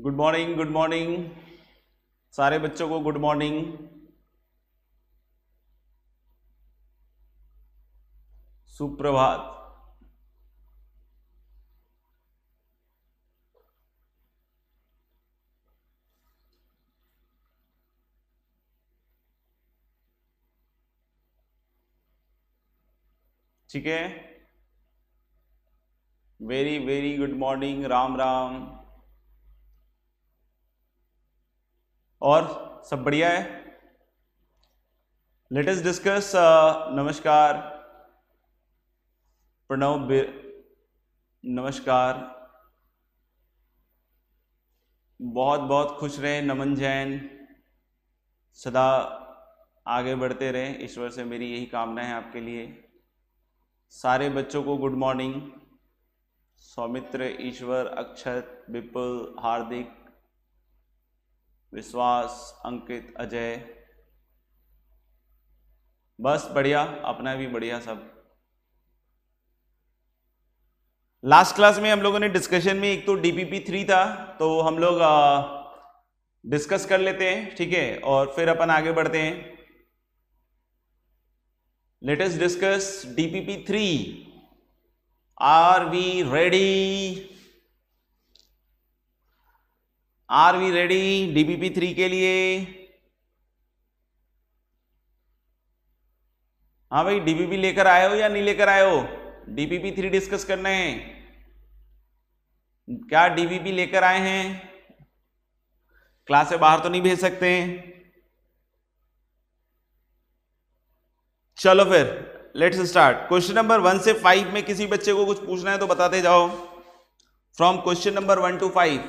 Good morning सारे बच्चों को गुड मॉर्निंग। सुप्रभात। ठीक है, very very good morning, Ram Ram. और सब बढ़िया है? Late us discuss. नमस्कार, प्रणव, नमस्कार, बहुत बहुत खुश रहे। नमन जैन, सदा आगे बढ़ते रहे, ईश्वर से मेरी यही कामना है आपके लिए। सारे बच्चों को गुड मॉर्निंग। सौमित्र, ईश्वर, अक्षत, विपुल, हार्दिक, विश्वास, अंकित, अजय, बस बढ़िया, अपना भी बढ़िया सब। लास्ट क्लास में हम लोगों ने डिस्कशन में एक तो DPP3 था, तो हम लोग डिस्कस कर लेते हैं, ठीक है, और फिर अपन आगे बढ़ते हैं। Let us discuss DPP3। Are we ready? Are we ready DPP3 के लिए? हाँ भाई, DPP लेकर आए हो या नहीं लेकर आए हो? DPP3 डिस्कस करना है क्या? DPP लेकर आए हैं? क्लास से बाहर तो नहीं भेज सकते हैं। चलो फिर लेट्स स्टार्ट। क्वेश्चन नंबर 1 से 5 में किसी बच्चे को कुछ पूछना है तो बताते जाओ। From question number 1 to 5।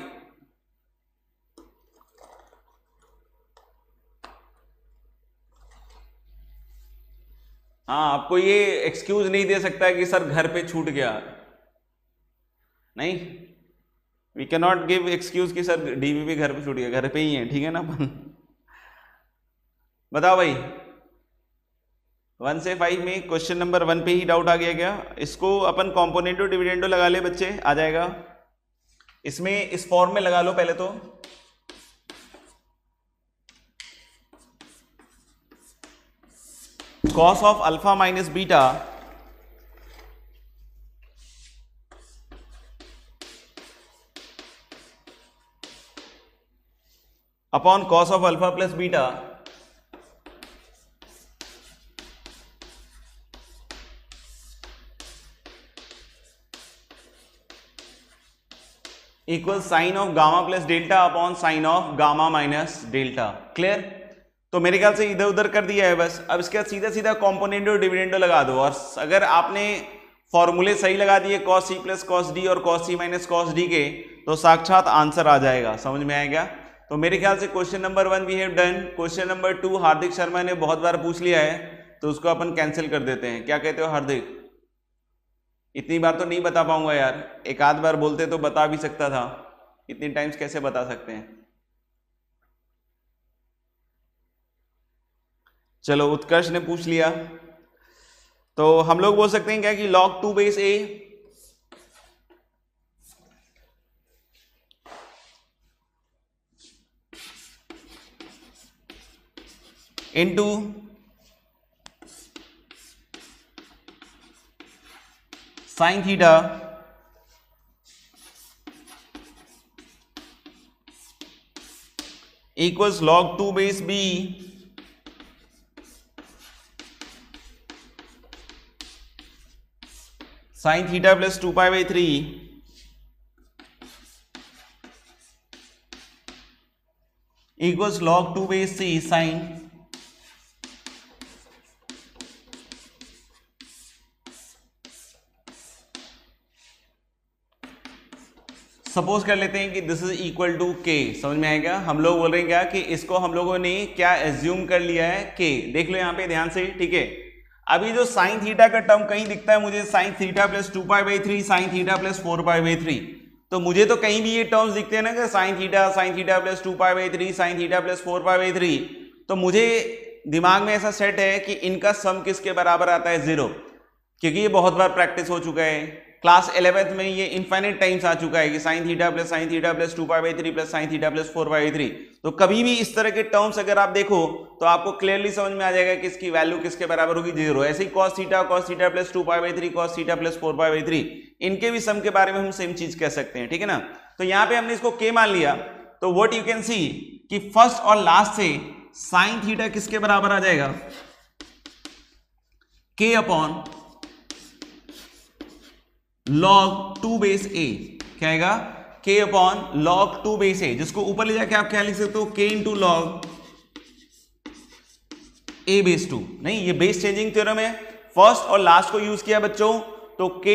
हाँ, आपको ये एक्सक्यूज नहीं दे सकता कि सर घर पे छूट गया, नहीं, we can not give excuse कि सर DPP घर पे छूट गया। घर पे ही है, ठीक है ना अपन। बताओ भाई, 1 से 5 में क्वेश्चन नंबर 1 पे ही डाउट आ गया क्या? इसको अपन कॉम्पोनेंटो डिविडेंडो लगा ले बच्चे, आ जाएगा। इसमें इस फॉर्म में लगा लो पहले तो। Cos of alpha minus beta upon cos of alpha plus beta equal sine of gamma plus delta upon sine of gamma minus delta. Clear? तो मेरे ख्याल से इधर उधर कर दिया है बस। अब इसके बाद सीधा सीधा कॉम्पोनेंटो डिविडेंडो लगा दो, और अगर आपने फॉर्मूले सही लगा दिए cos C plus cos D और cos C minus cos D के, तो साक्षात आंसर आ जाएगा। समझ में आएगा? तो मेरे ख्याल से question number 1 we have done. Question number 2 Hardik Sharma ने बहुत बार पूछ लिया है, तो उसको अपन कैंसिल कर देते हैं। क्या कहते हो हार्दिक? इतनी बार तो नहीं बता पाऊंगा यार, एक आध बार बोलते तो बता भी सकता था, इतनी टाइम्स कैसे बता सकते हैं। चलो, उत्कर्ष ने पूछ लिया, तो हम लोग बोल सकते हैं क्या कि log 2 base a into sine theta equals log 2 base b sine theta plus 2π/3 equals log 2 base c sine suppose कर लेते हैं कि this is equal to k। समझ में आएगा? हम लोग बोल रहे हैं क्या कि इसको हम लोगों ने क्या एज्यूम कर लिया है, k। देख लो यहाँ पे ध्यान से, ठीक है। अभी जो साइन थीटा का टर्म कहीं दिखता है मुझे, sine theta plus 2π/3 sine theta plus 4π/3, तो मुझे तो कहीं भी ये टर्म्स दिखते हैं ना कि sine theta plus 2π/3 sine theta plus 4π/3, तो मुझे दिमाग में ऐसा सेट है कि इनका सम किसके बराबर आता है? 0, क्योंकि ये बहुत बार प्रैक्टिस हो चुका है। क्लास 11th में ये इनफाइनाइट टाइम्स आ चुका है कि sine theta plus sine theta plus 2π/3 plus sine theta plus 4π/3। तो कभी भी इस तरह के टर्म्स अगर आप देखो तो आपको क्लियरली समझ में आ जाएगा कि इसकी वैल्यू किसके बराबर होगी, 0। ऐसे ही cos theta plus 2π/3 cos theta plus 4π/3 इनके भी सम के बारे में हम सेम चीज कह सकते हैं, ठीक है ना। तो यहाँ पे हमने इसको k मान लिया, तो व्हाट यू कैन सी कि फर्स्ट और लास्ट से साइन थीटा किसके बराबर आ जाएगा, k upon log 2 base a। क्या आएगा, k upon log 2 base a, जिसको ऊपर ले जाके आप क्या लिख सकते हो, k into log a base 2। नहीं, ये बेस चेंजिंग थ्योरम है, फर्स्ट और लास्ट को यूज किया बच्चों, तो k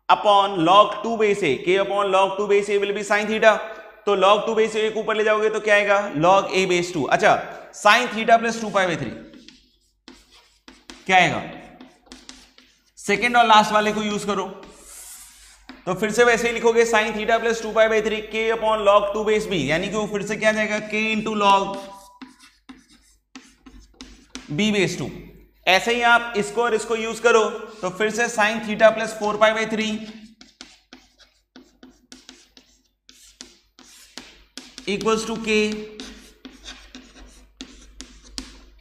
upon log 2 base a, k upon log 2 base a will be sine theta. तो log 2 बेस a को ऊपर ले जाओगे तो क्या आएगा, log a बेस 2। अच्छा, साइन थीटा प्लस 2π/3 क्या आएगा, सेकेंड और लास्ट वाले को यूज करो, तो फिर से वैसे ही लिखोगे sine theta plus 2π/3 k upon log 2 base b, यानी कि वो फिर से क्या जाएगा, k into log b base 2। ऐसे ही आप इसको और इसको यूज करो तो फिर से sine theta plus 4π/3 equals to k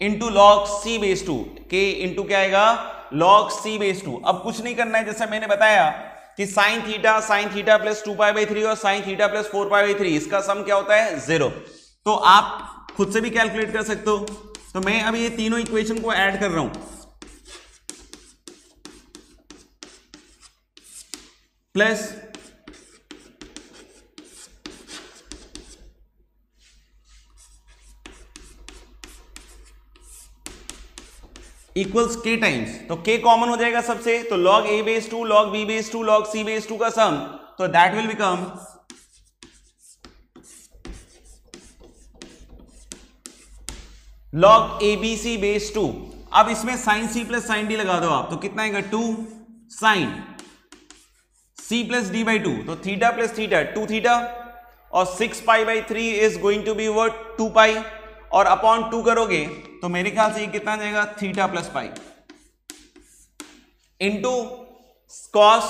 into log c base 2, k into क्या आएगा, log c बेस 2। अब कुछ नहीं करना है, जैसा मैंने बताया कि साइन थीटा प्लस 2π/3 और साइन थीटा प्लस 4π/3 इसका सम क्या होता है, 0। तो आप खुद से भी कैलकुलेट कर सकते हो। तो मैं अभी ये तीनों इक्वेशन को ऐड कर रहा हूं, प्लस इक्वल्स k टाइम्स, तो k कॉमन हो जाएगा सबसे, तो log a base 2 log b base 2 log c base 2 का सम, तो that will become log abc base 2। अब इसमें sine c plus sine d लगा दो आप, तो कितना आएगा, 2 sine c plus d by 2, तो थीटा प्लस थीटा 2 थीटा, और 6π/3 is going to be what, 2π, और अपॉन 2 करोगे तो मेरे ख्याल से ये कितना आ जाएगा, theta plus pi into cos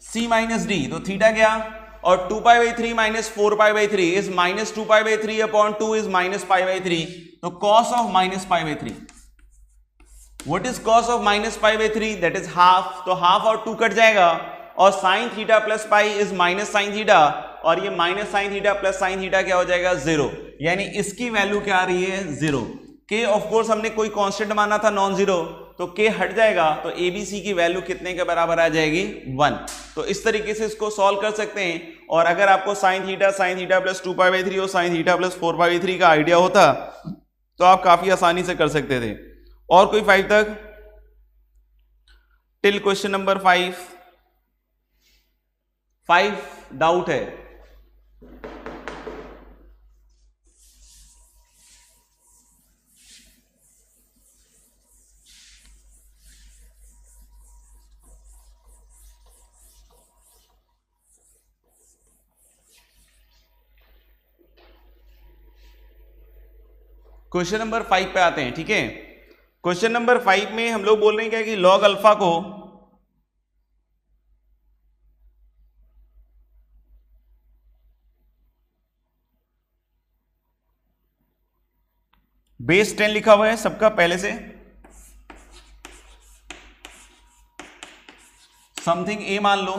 c minus D, तो थीटा गया, और 2π/3 minus 4π/3 is minus 2π/3 upon 2 is minus π/3, तो cos of minus π/3, what is cos of minus π/3, that is half, तो हाफ और 2 कट जाएगा, और sine theta plus pi is minus sine theta, और ये minus sine theta plus sine theta क्या हो जाएगा, 0, यानी इसकी वैल्यू क्या आ रही है, 0। k ऑफ कोर्स हमने कोई कांस्टेंट माना था नॉन जीरो, तो k हट जाएगा, तो abc की वैल्यू कितने के बराबर आ जाएगी, 1। तो इस तरीके से इसको सॉल्व कर सकते हैं। और अगर आपको साइन थीटा प्लस 2π/3 और साइन थीटा प्लस 4π/3 का आइडिया होता तो आप काफी आसानी से कर सकते थे। और कोई 5 तक, टिल क्वेश्चन नंबर 5 डाउट है? क्वेश्चन नंबर 5 पे आते हैं, ठीक है। क्वेश्चन नंबर 5 में हम लोग बोल रहे हैं क्या कि लॉग अल्फा को बेस 10 लिखा हुआ है सबका पहले से, समथिंग ए मान लो,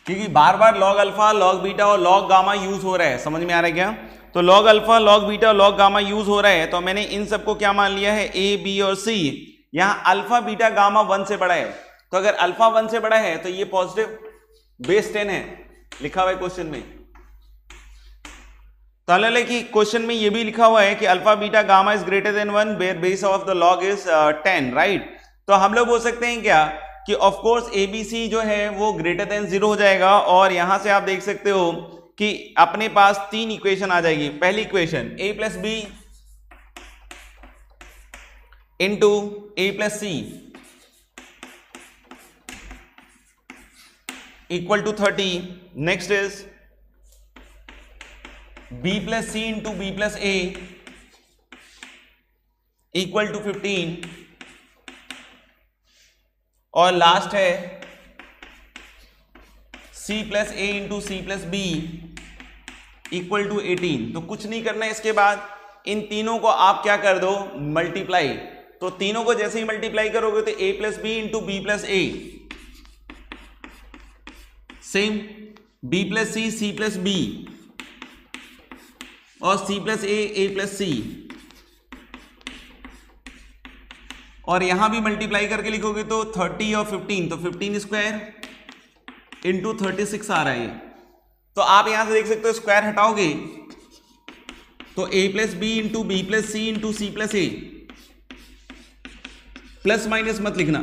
क्योंकि बार बार लॉग अल्फा लॉग बीटा और लॉग गामा यूज हो रहा है, समझ में आ रहा है क्या? तो लॉग अल्फा लॉग बीटा और लॉग गामा यूज हो रहा है, तो मैंने इन सबको क्या मान लिया है, ए बी और सी। यहां अल्फा बीटा गामा 1 से बड़ा है, तो अगर अल्फा 1 से बड़ा है तो ये पॉजिटिव बेस 10 है, लिखा हुआ है क्वेश्चन में। तो हालांकि कि क्वेश्चन में ये भी लिखा हुआ है कि alpha beta gamma is greater than 1 where base of the log is 10, right. तो हम लोग बोल सकते हैं क्या कि ऑफ कोर्स एबीसी जो है वो ग्रेटर देन 0 हो जाएगा, और यहां से आप देख सकते हो कि अपने पास 3 इक्वेशन आ जाएगी। पहली equation a plus B into A plus C equal to 30। Next is B plus C into B plus A equal to 15 और लास्ट है C plus A into C plus B equal to 18। तो कुछ नहीं करना है, इसके बाद इन तीनों को आप क्या कर दो, मल्टीप्लाई। तो तीनों को जैसे ही मल्टीप्लाई करोगे तो a plus B into B plus A, same b plus C plus B और c plus A plus C, और यहां भी मल्टीप्लाई करके लिखोगे तो 30 और 15, तो 15 स्क्वायर इंटू 36 आ रहा है। तो आप यहां से देख सकते हो स्क्वायर हटाओगे तो a plus B into B plus C into C plus A, plus minus मत लिखना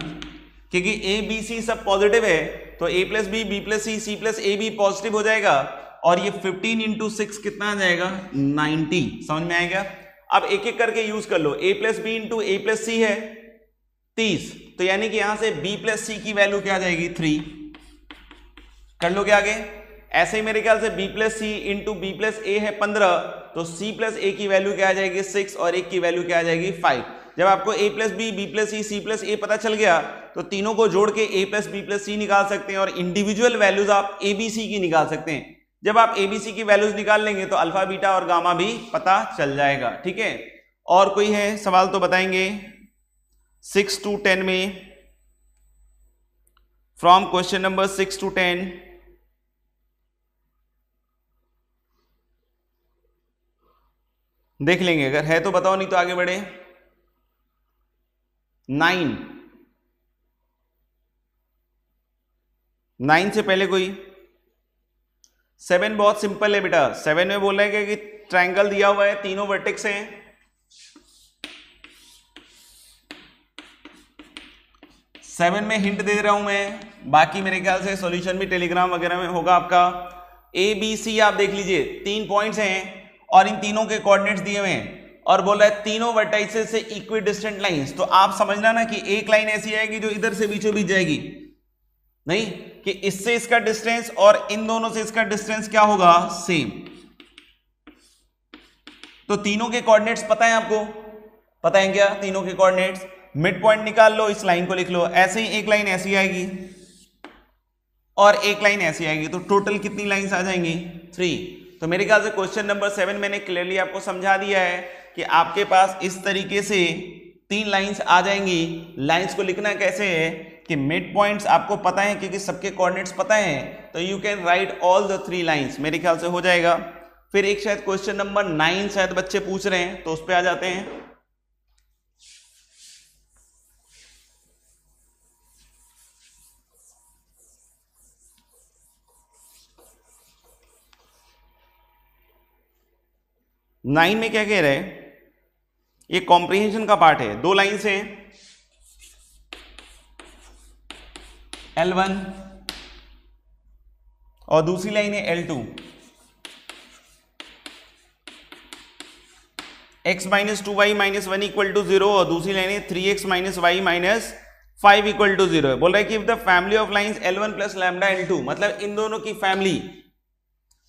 क्योंकि a b c सब पॉजिटिव है, तो a plus B plus C plus A भी पॉजिटिव हो जाएगा और ये 15 इंटू 6 कितना आ जाएगा, 90। समझ में आएगा? अब एक एक करके यूज कर लो। a plus B into A plus C है 30, तो यानी कि यहां से b प्लस सी की वैल्यू क्या आ जाएगी, 3। कर लो क्या आगे? ऐसे ही मेरे ख्याल से b plus C into B plus ए है 15, तो c प्लस ए की वैल्यू क्या आ जाएगी, 6 और एक की वैल्यू क्या आ जाएगी, 5। जब आपको a plus B plus C plus A पता चल गया तो तीनों को जोड़ के a plus B plus C निकाल सकते हैं और इंडिविजुअल वैल्यूज आप ए बी सी की निकाल सकते हैं। जब आप ए बी सी की वैल्यूज निकाल लेंगे तो अल्फा बीटा और गामा भी पता चल जाएगा। ठीक है, और कोई है सवाल तो बताएंगे 6 to 10 में, फ्रॉम क्वेश्चन नंबर 6 to 10। देख लेंगे, अगर है तो बताओ, नहीं तो आगे बढ़े। 9 से पहले कोई? 7 बहुत सिंपल है बेटा। 7 में बोल रहे हैं कि ट्रायंगल दिया हुआ है, तीनों वर्टेक्स हैं, 7 में हिंट दे रहा हूं मैं, बाकी मेरे ख्याल से सॉल्यूशन भी टेलीग्राम वगैरह में होगा आपका। ए बी सी आप देख लीजिए, 3 पॉइंट्स हैं और इन तीनों के कोऑर्डिनेट्स दिए हुए हैं और बोल रहा है तीनों वर्टाइसेस से इक्वी डिस्टेंट लाइंस। तो आप समझना ना कि एक लाइन ऐसी आएगी जो इधर से बीचों बीच जाएगी, नहीं कि इससे इसका डिस्टेंस और इन दोनों से इसका डिस्टेंस क्या होगा, सेम। तो तीनों के कोऑर्डिनेट्स पता है आपको? पता है क्या तीनों के कोऑर्डिनेट्स? मिड पॉइंट निकाल लो, इस लाइन को लिख लो। ऐसे ही एक लाइन ऐसी आएगी और एक लाइन ऐसी आएगी, तो टोटल कितनी लाइंस आ जाएंगी, 3। तो मेरे ख्याल से क्वेश्चन नंबर 7 मैंने क्लियरली आपको समझा दिया है कि आपके पास इस तरीके से 3 लाइंस आ जाएंगी। लाइंस को लिखना कैसे है कि मिड पॉइंट्स आपको पता है क्योंकि सबके कोऑर्डिनेट्स पता है, तो you can write all the 3 lines. मेरे ख्याल से हो जाएगा। फिर एक शायद क्वेश्चन नंबर 9 शायद बच्चे पूछ रहे हैं, तो उस पर आ जाते हैं। नाइन में क्या कह रहे हैं, ये कॉम्प्रिहेंशन का पार्ट है। 2 लाइंस हैं, L1 और दूसरी लाइन है L2। x minus 2y minus 1 equal to 0 और दूसरी लाइन है 3x minus Y minus 5 equal to 0 है। बोल रहा है कि if the family of lines L1 plus lambda L2, मतलब इन दोनों की फैमिली,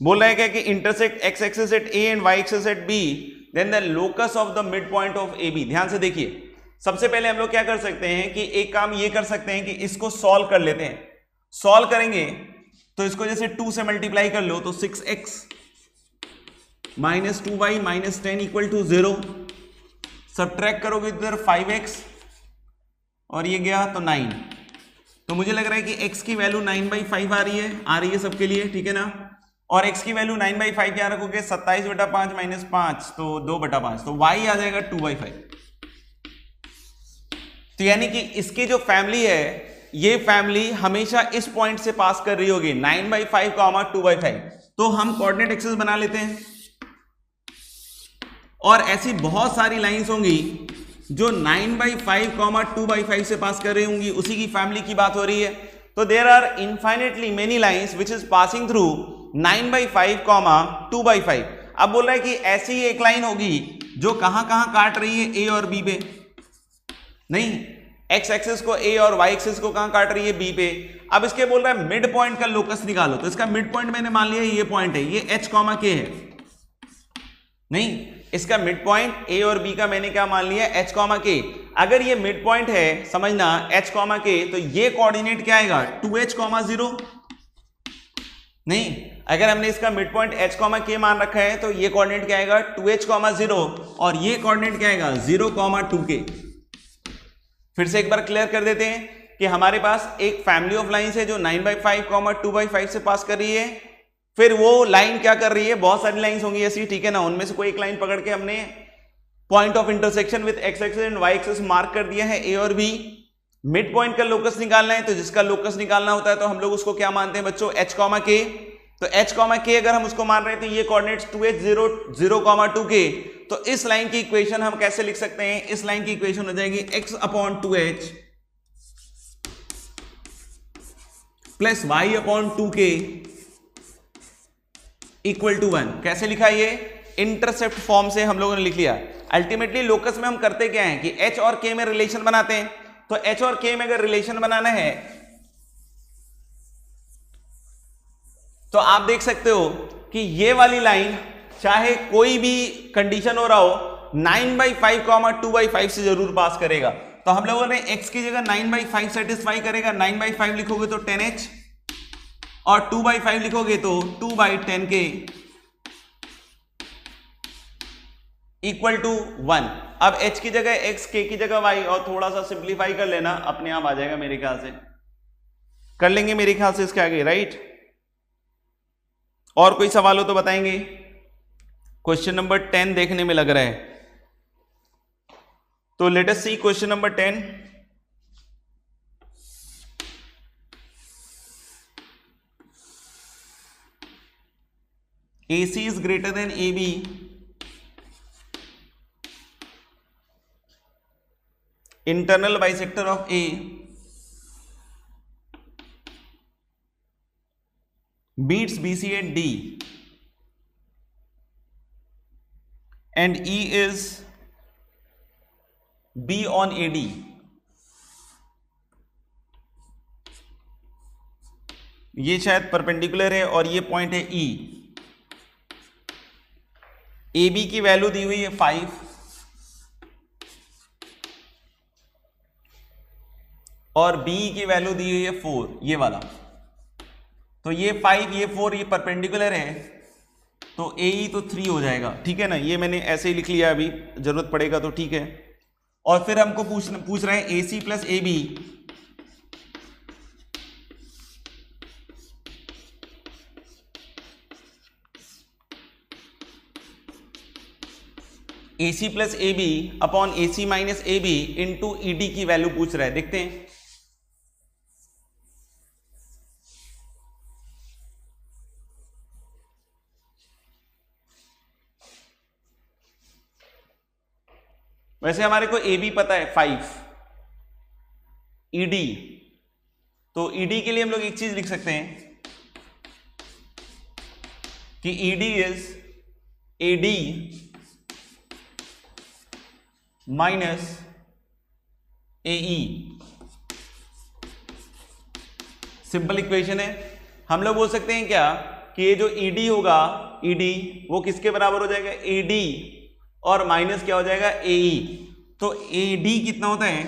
बोल रहा है क्या कि intersect x axis at a and y axis at b, then the locus of the mid point of AB। ध्यान से देखिए, सबसे पहले हम लोग क्या कर सकते हैं कि एक काम ये कर सकते हैं कि इसको सॉल्व कर लेते हैं। सॉल्व करेंगे तो इसको जैसे 2 से मल्टीप्लाई कर लो तो 6x minus 2y minus 10 equal to 0। Subtract करोगे इधर 5x और ये गया तो 9। तो मुझे लग रहा है कि x की वैल्यू 9/5 आ रही है सबके लिए, ठीक है ना। और x की वैल्यू 9/5 क्या रखोगे, 27/5 माइनस 5 तो 2/5, तो y आ जाएगा 2/5। तो यानी कि इसकी जो फैमिली है, ये फैमिली हमेशा इस पॉइंट से पास कर रही होगी, 9/5 2/5। तो हम कोऑर्डिनेट एक्सिस बना लेते हैं और ऐसी बहुत सारी लाइंस होंगी जो 9/5 2/5 से पास कर रही होंगी, उसी की फैमिली की बात हो रही है। तो there are infinitely many lines which is passing through 9/5 2/5। अब बोल रहा है कि ऐसी ही एक लाइन होगी जो कहां काट रही है, a और b पे, नहीं x एक्सिस को a और y एक्सिस को कहां काट रही है, b पे। अब इसके बोल रहा है मिड पॉइंट का लोकस निकालो, तो इसका मिड पॉइंट मैंने मान लिया ये पॉइंट है, ये h, k है। नहीं, इसका मिड पॉइंट ए और बी का मैंने क्या मान लिया, h कॉमा के। अगर ये मिड पॉइंट है समझना h कॉमा के, तो ये कोऑर्डिनेट क्या आएगा 2h कॉमा 0। नहीं, अगर हमने इसका मिड पॉइंट h कॉमा के मान रखा है तो ये कोऑर्डिनेट क्या आएगा 2h कॉमा 0, और ये कोऑर्डिनेट क्या आएगा 0 कॉमा 2k। फिर से एक बार क्लियर कर देते हैं कि हमारे पास एक फैमिली ऑफ लाइंस है जो 9/5 कॉमा 2/5 से पास कर रही है। फिर वो लाइन क्या कर रही है, बहुत सारी लाइंस होंगी ऐसी, ठीक है ना, उनमें से कोई एक लाइन पकड़ के हमने point of intersection with X axis and Y axis mark कर दिया है ए और बी। मिड पॉइंट का लोकस निकालना है, तो जिसका लोकस निकालना होता है तो हम लोग उसको क्या मानते हैं बच्चों, h कॉमा के। तो h कॉमा के अगर हम उसको मान रहे हैं तो ये कोऑर्डिनेट्स 2h 0 कॉमा 2k। तो इस लाइन की इक्वेशन हम कैसे लिख सकते हैं, इस लाइन की इक्वेशन हो जाएगी x upon 2h plus y upon 2k equal to 1। कैसे लिखा, ये इंटरसेप्ट फॉर्म से हम लोगों ने लिख लिया। अल्टीमेटली लोकस में हम करते क्या है कि h और k में रिलेशन बनाते हैं। तो h और k में अगर रिलेशन बनाना है तो आप देख सकते हो कि ये वाली लाइन चाहे कोई भी कंडीशन हो रहा हो 9/5 कॉमा 2/5 से जरूर पास करेगा। तो हम लोगों ने x की जगह 9/5 सेटिस्फाई करेगा, 9/5 लिखोगे तो 10h और 2/5 लिखोगे तो 2/10k इक्वल टू 1। अब h की जगह x, k की जगह y, और थोड़ा सा सिंप्लीफाई कर लेना, अपने आप आ जाएगा मेरे ख्याल से, कर लेंगे मेरे ख्याल से इसके आगे, राइट। और कोई सवाल हो तो बताएंगे। क्वेश्चन नंबर 10 देखने में लग रहा है, तो let us see question number 10। AC is greater than AB internal bisector of A beats BC at D and E is B on AD। ये शायद परपेंडिकुलर है और ये पॉइंट है E। AB की वैल्यू दी हुई है 5 और B की वैल्यू दी हुई है 4, ये वाला। तो ये 5 ये 4 ये परपेंडिकुलर है, तो AE तो 3 हो जाएगा, ठीक है ना। ये मैंने ऐसे ही लिख लिया, अभी जरूरत पड़ेगा तो ठीक है। और फिर हमको पूछ रहे हैं AC plus AB AC plus AB upon AC minus AB into ED की वैल्यू पूछ रहा है, देखते हैं। वैसे हमारे को AB पता है 5, ED, तो ED के लिए हम लोग एक चीज लिख सकते हैं कि ED is AD minus AE। Simple equation है। हम लोग बोल सकते हैं क्या कि ये जो ED होगा, ED वो किसके बराबर हो जाएगा, AD और माइनस क्या हो जाएगा AE। तो AD कितना होता है,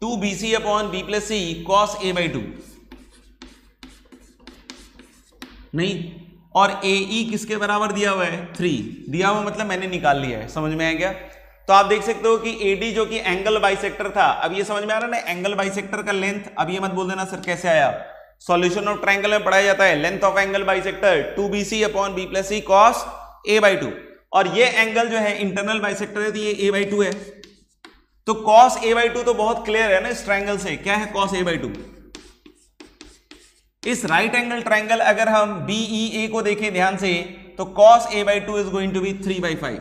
two BC upon B plus C cos A/2। नहीं, और AE किसके बराबर दिया हुआ है 3 दिया हुआ, मतलब मैंने निकाल लिया है, समझ में आ गया। तो आप देख सकते हो कि AD जो कि एंगल बाइसेक्टर था, अब ये समझ में आ रहा है ना एंगल बाइसेक्टर का लेंथ। अब ये मत बोल देना सर कैसे आया, सॉल्यूशन ऑफ ट्रायंगल में पढ़ाया जाता है length of angle bisector 2BC upon B plus C cos A/2। और ये एंगल जो है इंटरनल बाइसेक्टर है तो ये A/2 है। तो कॉस A/2 तो बहुत क्लियर है ना इस ट्रायंगल से, क्या है कॉस A/2। इस राइट एंगल ट्रायंगल अगर हम BEA को देखें ध्यान से तो cos A/2 is going to be 3/5।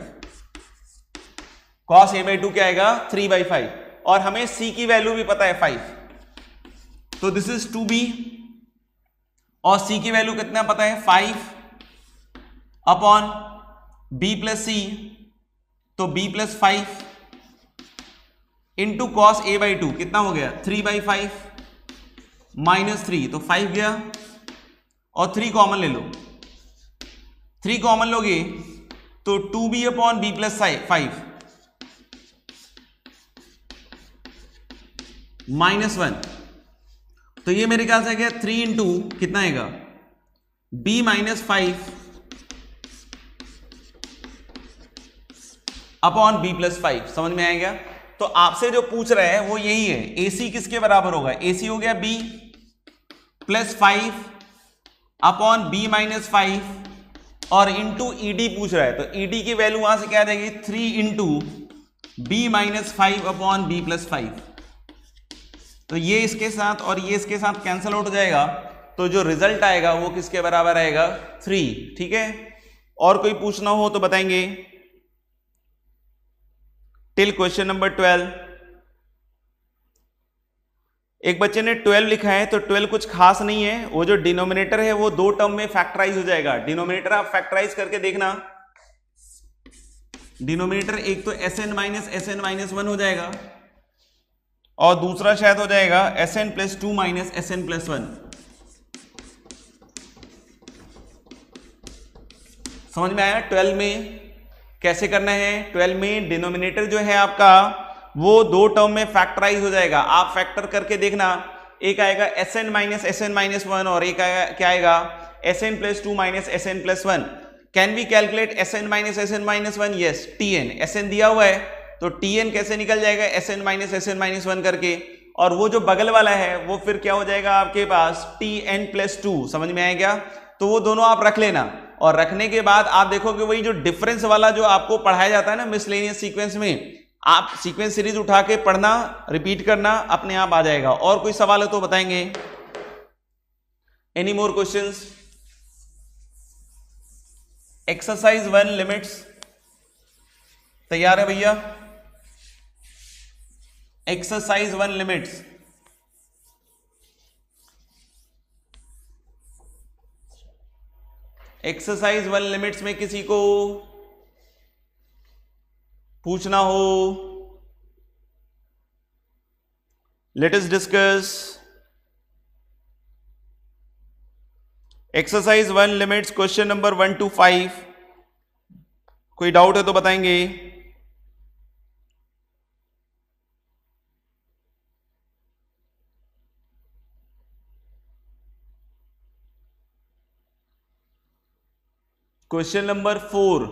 cos A/2 क्या आएगा 3/5, और हमें C की वैल्यू भी पता है 5, तो दिस इज 2B और C की वैल्यू कितना पता है 5 अपॉन B प्लस C, तो B plus 5 into cos A/2 कितना हो गया 3/5 माइनस 3, तो 5 गया और 3 कॉमन ले लो, 3 कॉमन लोगे तो 2b अपॉन b प्लस 5 -1, तो ये मेरे ख्याल से क्या 3 इंटू कितना आएगा b minus 5 upon b plus 5। समझ में आएगा? तो आपसे जो पूछ रहा है वो यही है, ac किसके बराबर होगा, ac हो गया b plus 5 upon b minus 5 और इंटू ed पूछ रहा है, तो ed की वैल्यू वहां से क्या आ जाएगी 3 into b minus 5 upon b plus 5। तो ये इसके साथ और ये इसके साथ कैंसिल आउट हो जाएगा, तो जो रिजल्ट आएगा वो किसके बराबर आएगा 3। ठीक है, और कोई पूछना हो तो बताएंगे। Till question number 12। एक बच्चे ने 12 लिखा है, तो 12 कुछ खास नहीं है, वो जो डिनोमिनेटर है वो 2 टर्म में फैक्टराइज हो जाएगा। डिनोमिनेटर आप फैक्टराइज करके देखना, डिनोमिनेटर एक तो Sn माइनस 1 हो जाएगा और दूसरा शायद हो जाएगा Sn plus 2 minus Sn plus 1। समझ में आया? 12 में कैसे करना है? 12 में डिनोमिनेटर जो है आपका वो 2 टर्म में फैक्टराइज हो जाएगा। आप फैक्टर करके देखना, एक आएगा Sn माइनस 1 और एक आएगा क्या आएगा Sn plus 2 minus Sn plus 1। Can we calculate Sn minus 1? Yes, Tn Sn दिया हुआ है, तो Tn कैसे निकल जाएगा Sn माइनस 1 करके, और वो जो बगल वाला है वो फिर क्या हो जाएगा आपके पास Tn प्लस 2। समझ में आएगा? तो वो दोनों आप रख लेना, और रखने के बाद आप देखोगे वही जो डिफरेंस वाला जो आपको पढ़ाया जाता है ना मिसलेनियस सीक्वेंस में, आप सीक्वेंस सीरीज उठा के पढ़ना, रिपीट करना, अपने आप आ जाएगा। और कोई सवाल है तो बताएंगे। Any more questions? Exercise 1 limits तैयार है भैया? एक्सरसाइज 1 लिमिट्स, एक्सरसाइज 1 लिमिट्स में किसी को पूछना हो, late us discuss. Exercise 1 limits question number 1 to 5। कोई डाउट है तो बताएंगे। क्वेश्चन नंबर 4,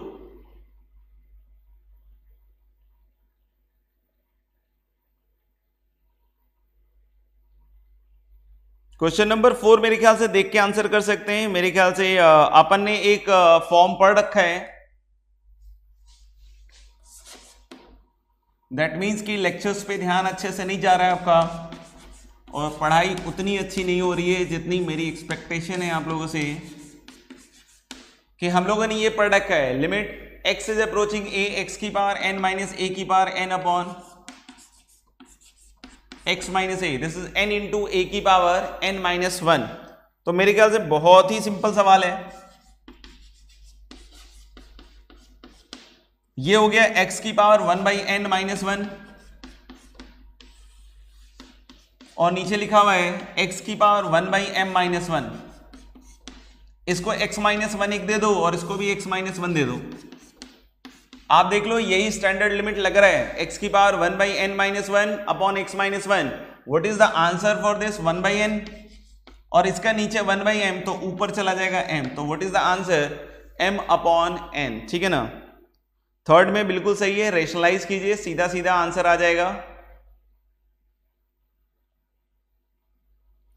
क्वेश्चन नंबर 4 मेरे ख्याल से देख के आंसर कर सकते हैं। मेरे ख्याल से अपन ने एक फॉर्म पढ़ रखा है, दैट मीन्स कि लेक्चर्स पे ध्यान अच्छे से नहीं जा रहा है आपका, और पढ़ाई उतनी अच्छी नहीं हो रही है जितनी मेरी एक्सपेक्टेशन है आप लोगों से। कि हम लोगों ने ये पढ़ रखा है, limit x is approaching a x की पावर n माइनस a की power n upon x minus a, this is n into a की पावर n माइनस 1। तो मेरे ख्याल से बहुत ही सिंपल सवाल है। ये हो गया x की पावर 1 बाई n माइनस 1, और नीचे लिखा हुआ है x की पावर 1 बाई m माइनस 1। इसको x माइनस 1 एक दे दो और इसको भी x माइनस 1 दे दो। आप देख लो यही स्टैंडर्ड लिमिट लग रहा है, x की power 1 by n minus 1 upon x minus 1। What is the answer for this 1 by n, और इसका नीचे 1 बाई m, तो ऊपर चला जाएगा m, तो what is the answer m upon n। ठीक है ना? थर्ड में बिल्कुल सही है, रेशनलाइज कीजिए, सीधा सीधा आंसर आ जाएगा।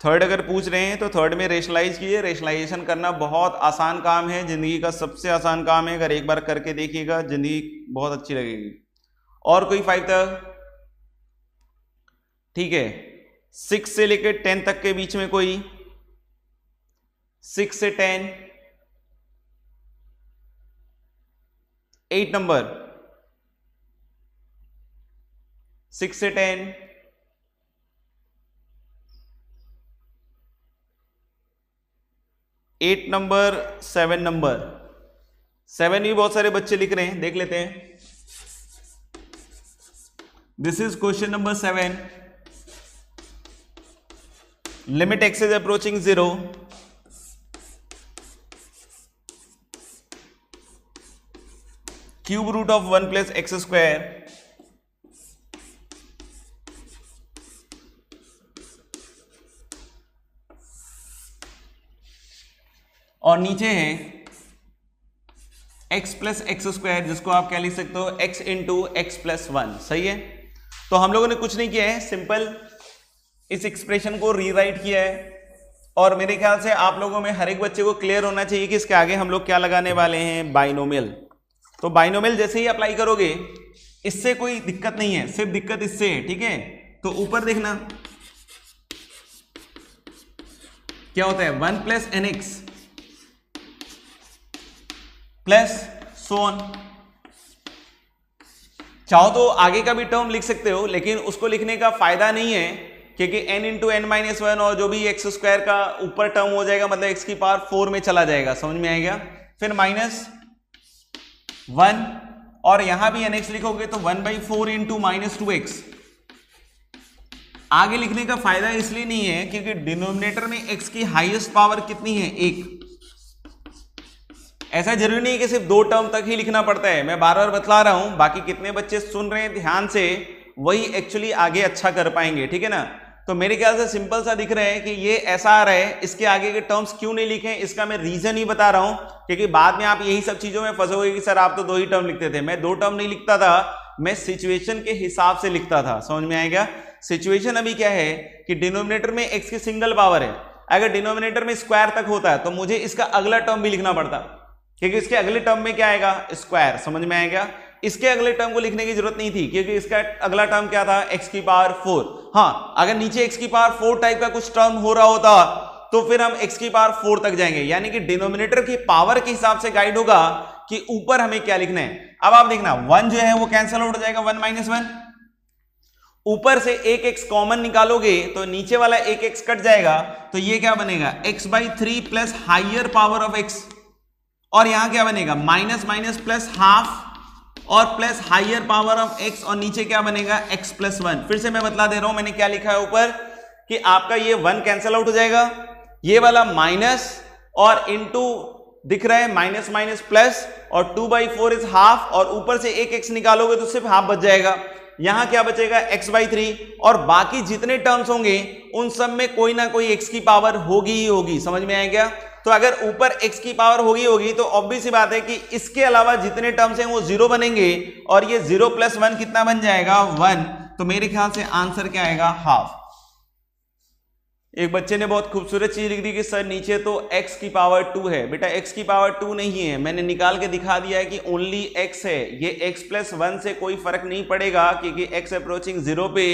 थर्ड अगर पूछ रहे हैं तो थर्ड में रेशनलाइज कीजिए। रेशनलाइजेशन करना बहुत आसान काम है, जिंदगी का सबसे आसान काम है। अगर एक बार करके देखिएगा जिंदगी बहुत अच्छी लगेगी। और कोई 5 तक? ठीक है, 6 से लेकर 10 तक के बीच में कोई? 6 से 10, 8 नंबर, 6 से 10, 8 नंबर, 7 नंबर। 7 भी बहुत सारे बच्चे लिख रहे हैं, देख लेते हैं। This is question number 7। Limit x is approaching 0, cube root of 1 plus X square और नीचे है x प्लस एक्स स्क्वायर, जिसको आप क्या लिख सकते हो x इंटू एक्स प्लस 1। सही है। तो हम लोगों ने कुछ नहीं किया है, सिंपल इस एक्सप्रेशन को रीराइट किया है। और मेरे ख्याल से आप लोगों में हर एक बच्चे को क्लियर होना चाहिए कि इसके आगे हम लोग क्या लगाने वाले हैं, बाइनोमियल। तो बाइनोमियल जैसे ही अप्लाई करोगे इससे कोई दिक्कत नहीं है, सिर्फ दिक्कत इससे है। ठीक है, तो ऊपर देखना क्या होता है, 1 plus N X plus so on. चाहो तो आगे का भी टर्म लिख सकते हो, लेकिन उसको लिखने का फायदा नहीं है क्योंकि n इंटू एन माइनस 1 और जो भी एक्स स्क्वायर का ऊपर टर्म हो जाएगा मतलब x की पावर 4 में चला जाएगा। समझ में आएगा। फिर माइनस 1 और यहां भी nx लिखोगे तो 1/4 इंटू माइनस 2x। आगे लिखने का फायदा इसलिए नहीं है क्योंकि डिनोमिनेटर में x की हाईएस्ट पावर कितनी है, 1। ऐसा जरूरी नहीं है कि सिर्फ 2 टर्म तक ही लिखना पड़ता है, मैं बार बार बतला रहा हूं। बाकी कितने बच्चे सुन रहे हैं ध्यान से वही एक्चुअली आगे अच्छा कर पाएंगे। ठीक है ना। तो मेरे ख्याल से सिंपल सा दिख रहा है कि ये ऐसा आ रहा है, इसके आगे के टर्म्स क्यों नहीं लिखे, इसका मैं रीजन ही बता रहा हूं क्योंकि बाद में आप यही सब चीजों में फंसोगे कि सर आप तो 2 ही टर्म लिखते थे। मैं 2 टर्म नहीं लिखता था, मैं सिचुएशन के हिसाब से लिखता था। समझ में आएगा। सिचुएशन अभी क्या है कि डिनोमिनेटर में एक्स की सिंगल पावर है, अगर डिनोमिनेटर में स्क्वायर तक होता है तो मुझे इसका अगला टर्म भी लिखना पड़ता क्योंकि इसके अगले टर्म में क्या आएगा, स्क्वायर। समझ में आएगा। इसके अगले टर्म को लिखने की जरूरत नहीं थी क्योंकि इसका अगला टर्म क्या था, x की पावर 4। हाँ, अगर नीचे x की पावर 4 टाइप का कुछ टर्म हो रहा होता तो फिर हम x की पावर 4 तक जाएंगे, यानी कि डिनोमिनेटर की पावर के हिसाब से गाइड होगा कि ऊपर हमें क्या लिखना है। अब आप देखना 1 जो है वो कैंसिल आउट हो जाएगा, 1 माइनस 1। ऊपर से एक x कॉमन निकालोगे तो नीचे वाला एक x कट जाएगा, तो ये क्या बनेगा, x/3 plus higher power of x। और यहां क्या बनेगा, माइनस माइनस प्लस हाफ और plus higher power of x, और नीचे क्या बनेगा, x प्लस 1। फिर से मैं बतला दे रहा हूं मैंने क्या लिखा है ऊपर कि आपका ये 1 कैंसिल आउट हो जाएगा, ये वाला माइनस और इनटू दिख रहा है माइनस माइनस प्लस, और 2/4 इज हाफ, और ऊपर से एक x निकालोगे तो सिर्फ हाफ बच जाएगा। यहां क्या बचेगा, x/3, और बाकी जितने टर्म्स होंगे उन सब में कोई ना कोई x की पावर होगी ही होगी। समझ में आएगा। तो अगर ऊपर x की पावर होगी तो ऑब्वियस सी बात है कि इसके अलावा जितने टर्म्स हैं वो 0 बनेंगे, और ये 0 + 1 कितना बन जाएगा, 1। तो मेरे ख्याल से आंसर क्या आएगा, हाफ। एक बच्चे ने बहुत खूबसूरत चीज लिख दी कि सर नीचे तो x की पावर 2 है। बेटा x की पावर 2 नहीं है, मैंने निकाल के दिखा दिया है कि ओनली x है। ये x + 1 से कोई फर्क नहीं पड़ेगा क्योंकि x अप्रोचिंग 0 पे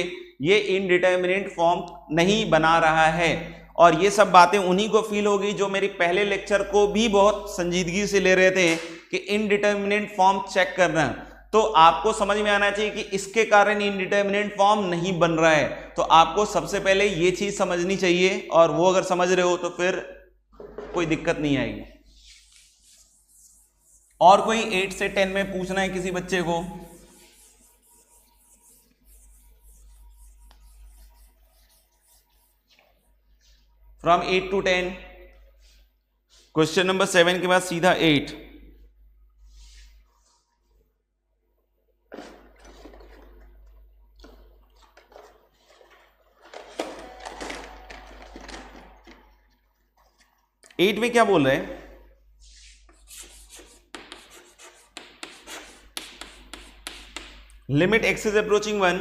ये इनडिटर्मिनेट फॉर्म नहीं बना रहा है। और ये सब बातें उन्हीं को फील होगी जो मेरे पहले लेक्चर को भी बहुत संजीदगी से ले रहे थे कि इनडिटर्मिनेट फॉर्म चेक करना। तो आपको समझ में आना चाहिए कि इसके कारण इनडिटर्मिनेट फॉर्म नहीं बन रहा है। तो आपको सबसे पहले ये चीज समझनी चाहिए, और वो अगर समझ रहे हो तो फिर कोई दिक्कत नहीं आएगी। और कोई 8 से 10 में पूछना है किसी बच्चे को, फ्रॉम 8 to 10। क्वेश्चन नंबर 7 के बाद सीधा 8। एट में क्या बोल रहे हैं, limit x is approaching 1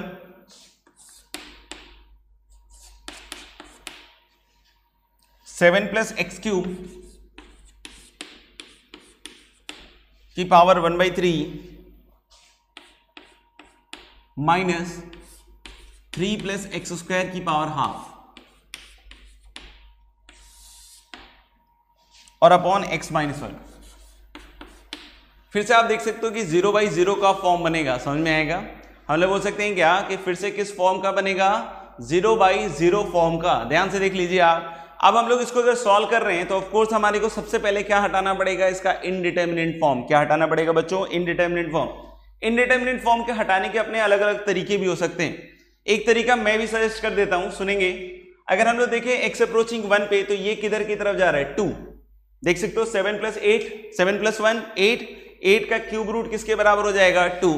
7 + x³ की पावर 1/3 माइनस 3 + x² की पावर हाफ और अपॉन x - 1। फिर से आप देख सकते हो कि 0/0 का फॉर्म बनेगा। समझ में आएगा। हम लोग बोल सकते हैं क्या कि फिर से किस फॉर्म का बनेगा, 0/0 फॉर्म का। ध्यान से देख लीजिए आप। अब हम लोग इसको अगर सॉल्व कर रहे हैं तो ऑफ कोर्स हमारे को सबसे पहले क्या हटाना पड़ेगा, इसका इनडिटर्मिनेट फॉर्म। क्या हटाना पड़ेगा बच्चों, इनडिटर्मिनेट फॉर्म। इनडिटर्मिनेट फॉर्म के हटाने के अपने अलग अलग तरीके भी हो सकते हैं। एक तरीका मैं भी सजेस्ट कर देता हूं, सुनेंगे। अगर हम लोग देखें x अप्रोचिंग 1 पे, तो ये किधर की तरफ जा रहा है, 2। देख सकते हो 7 + 8, 7 + 1 8, 8 का क्यूब रूट किसके बराबर हो जाएगा 2।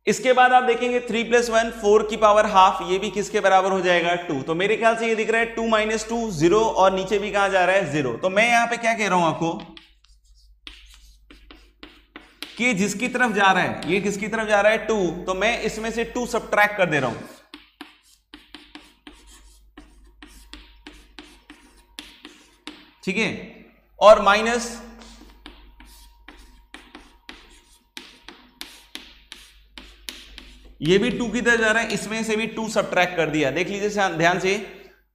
इसके बाद आप देखेंगे 3 + 1 4 की पावर हाफ, ये भी किसके बराबर हो जाएगा 2। तो मेरे ख्याल से ये दिख रहा है 2 - 2 0 और नीचे भी कहां जा रहा है 0। तो मैं यहां पे क्या कह रहा हूं आपको कि जिसकी तरफ जा रहा है, ये किसकी तरफ जा रहा है 2, तो मैं इसमें से 2 सबट्रैक्ट कर दे रहा हूं। ठीक है, और माइनस ये भी 2 की तरफ जा रहा है, इसमें से भी 2 सबट्रैक्ट कर दिया। देख लीजिए ध्यान से,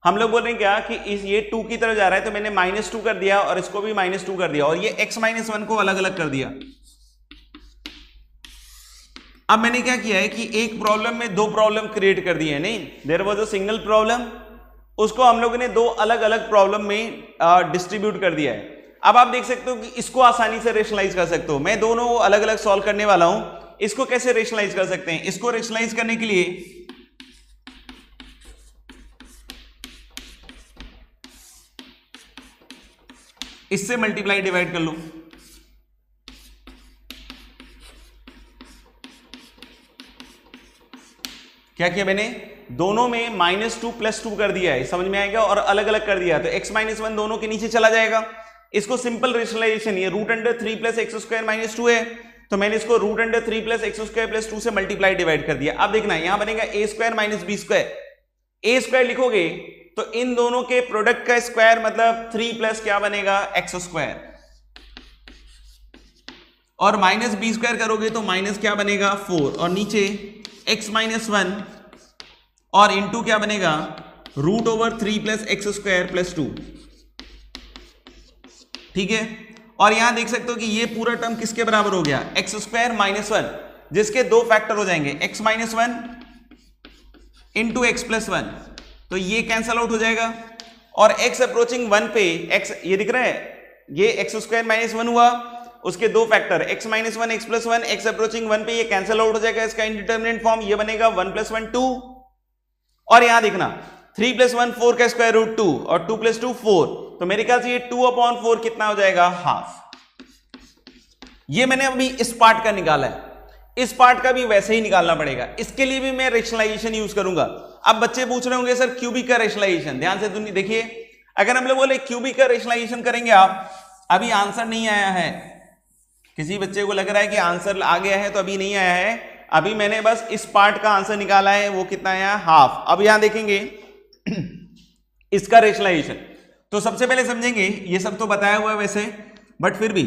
हम लोग बोल रहे हैं क्या कि ये 2 की तरफ जा रहा है तो मैंने -2 कर दिया और इसको भी -2 कर दिया और ये x - 1 को अलग अलग कर दिया। अब मैंने क्या किया है कि एक प्रॉब्लम में 2 प्रॉब्लम क्रिएट कर दिए। नहीं, there was a single problem, उसको हम लोगों ने 2 अलग अलग प्रॉब्लम में डिस्ट्रीब्यूट कर दिया है। अब आप देख सकते हो कि इसको आसानी से रेशनलाइज कर सकते हो। मैं दोनों अलग अलग सॉल्व करने वाला हूं। इसको कैसे रेशनलाइज कर सकते हैं? इसको रेशनलाइज करने के लिए इससे मल्टीप्लाई डिवाइड कर लो। क्या किया मैंने? दोनों में -2 + 2 कर दिया है, समझ में आएगा, और अलग अलग कर दिया तो x - 1 दोनों के नीचे चला जाएगा। इसको सिंपल रेशनलाइजेशन, ये √3 + x² - 2 है, तो मैंने इसको √3 + x² + 2 से मल्टीप्लाई डिवाइड कर दिया। अब देखना यहां बनेगा a² - b²। a² लिखोगे तो इन दोनों के प्रोडक्ट का स्क्वायर मतलब 3 + क्या बनेगा x², और -b² करोगे तो माइनस क्या बनेगा 4, और नीचे x - 1 और इंटू क्या बनेगा √3 + x² + 2। ठीक है, और यहां देख सकते हो कि ये पूरा टर्म किसके बराबर हो गया x² - 1, जिसके 2 फैक्टर हो जाएंगे x - 1 इंटू x + 1, तो ये कैंसल आउट हो जाएगा। और x अप्रोचिंग 1 पे x, ये दिख रहा है, ये x² - 1 हुआ, उसके 2 factor x - 1 x + 1, x approaching 1 पे ये कैंसल आउट हो जाएगा। इसका इंडिटरमिनेट फॉर्म ये बनेगा 1 + 1 2, और यहां देखना 3 + 1 4 का स्क्वायर रूट 2 और 2 + 2 4, तो मेरे ख्याल से ये 2/4 कितना हो जाएगा हाफ। ये मैंने अभी इस पार्ट का निकाला है, इस पार्ट का भी वैसे ही निकालना पड़ेगा। इसके लिए भी मैं रेशनलाइजेशन यूज करूंगा। अब बच्चे पूछ रहे होंगे सर क्यूबिक का रेशनलाइजेशन, ध्यान से देखिए, अगर हम लोग बोले क्यूबिक का रेशनलाइजेशन करेंगे आप, अभी आंसर नहीं आया है, किसी बच्चे को लग रहा है कि आंसर आ गया है, तो अभी नहीं आया है, अभी मैंने बस इस पार्ट का आंसर निकाला है, वो कितना आया हाफ। अब यहां देखेंगे इसका रेशनलाइजेशन, तो सबसे पहले समझेंगे, ये सब तो बताया हुआ है वैसे, बट फिर भी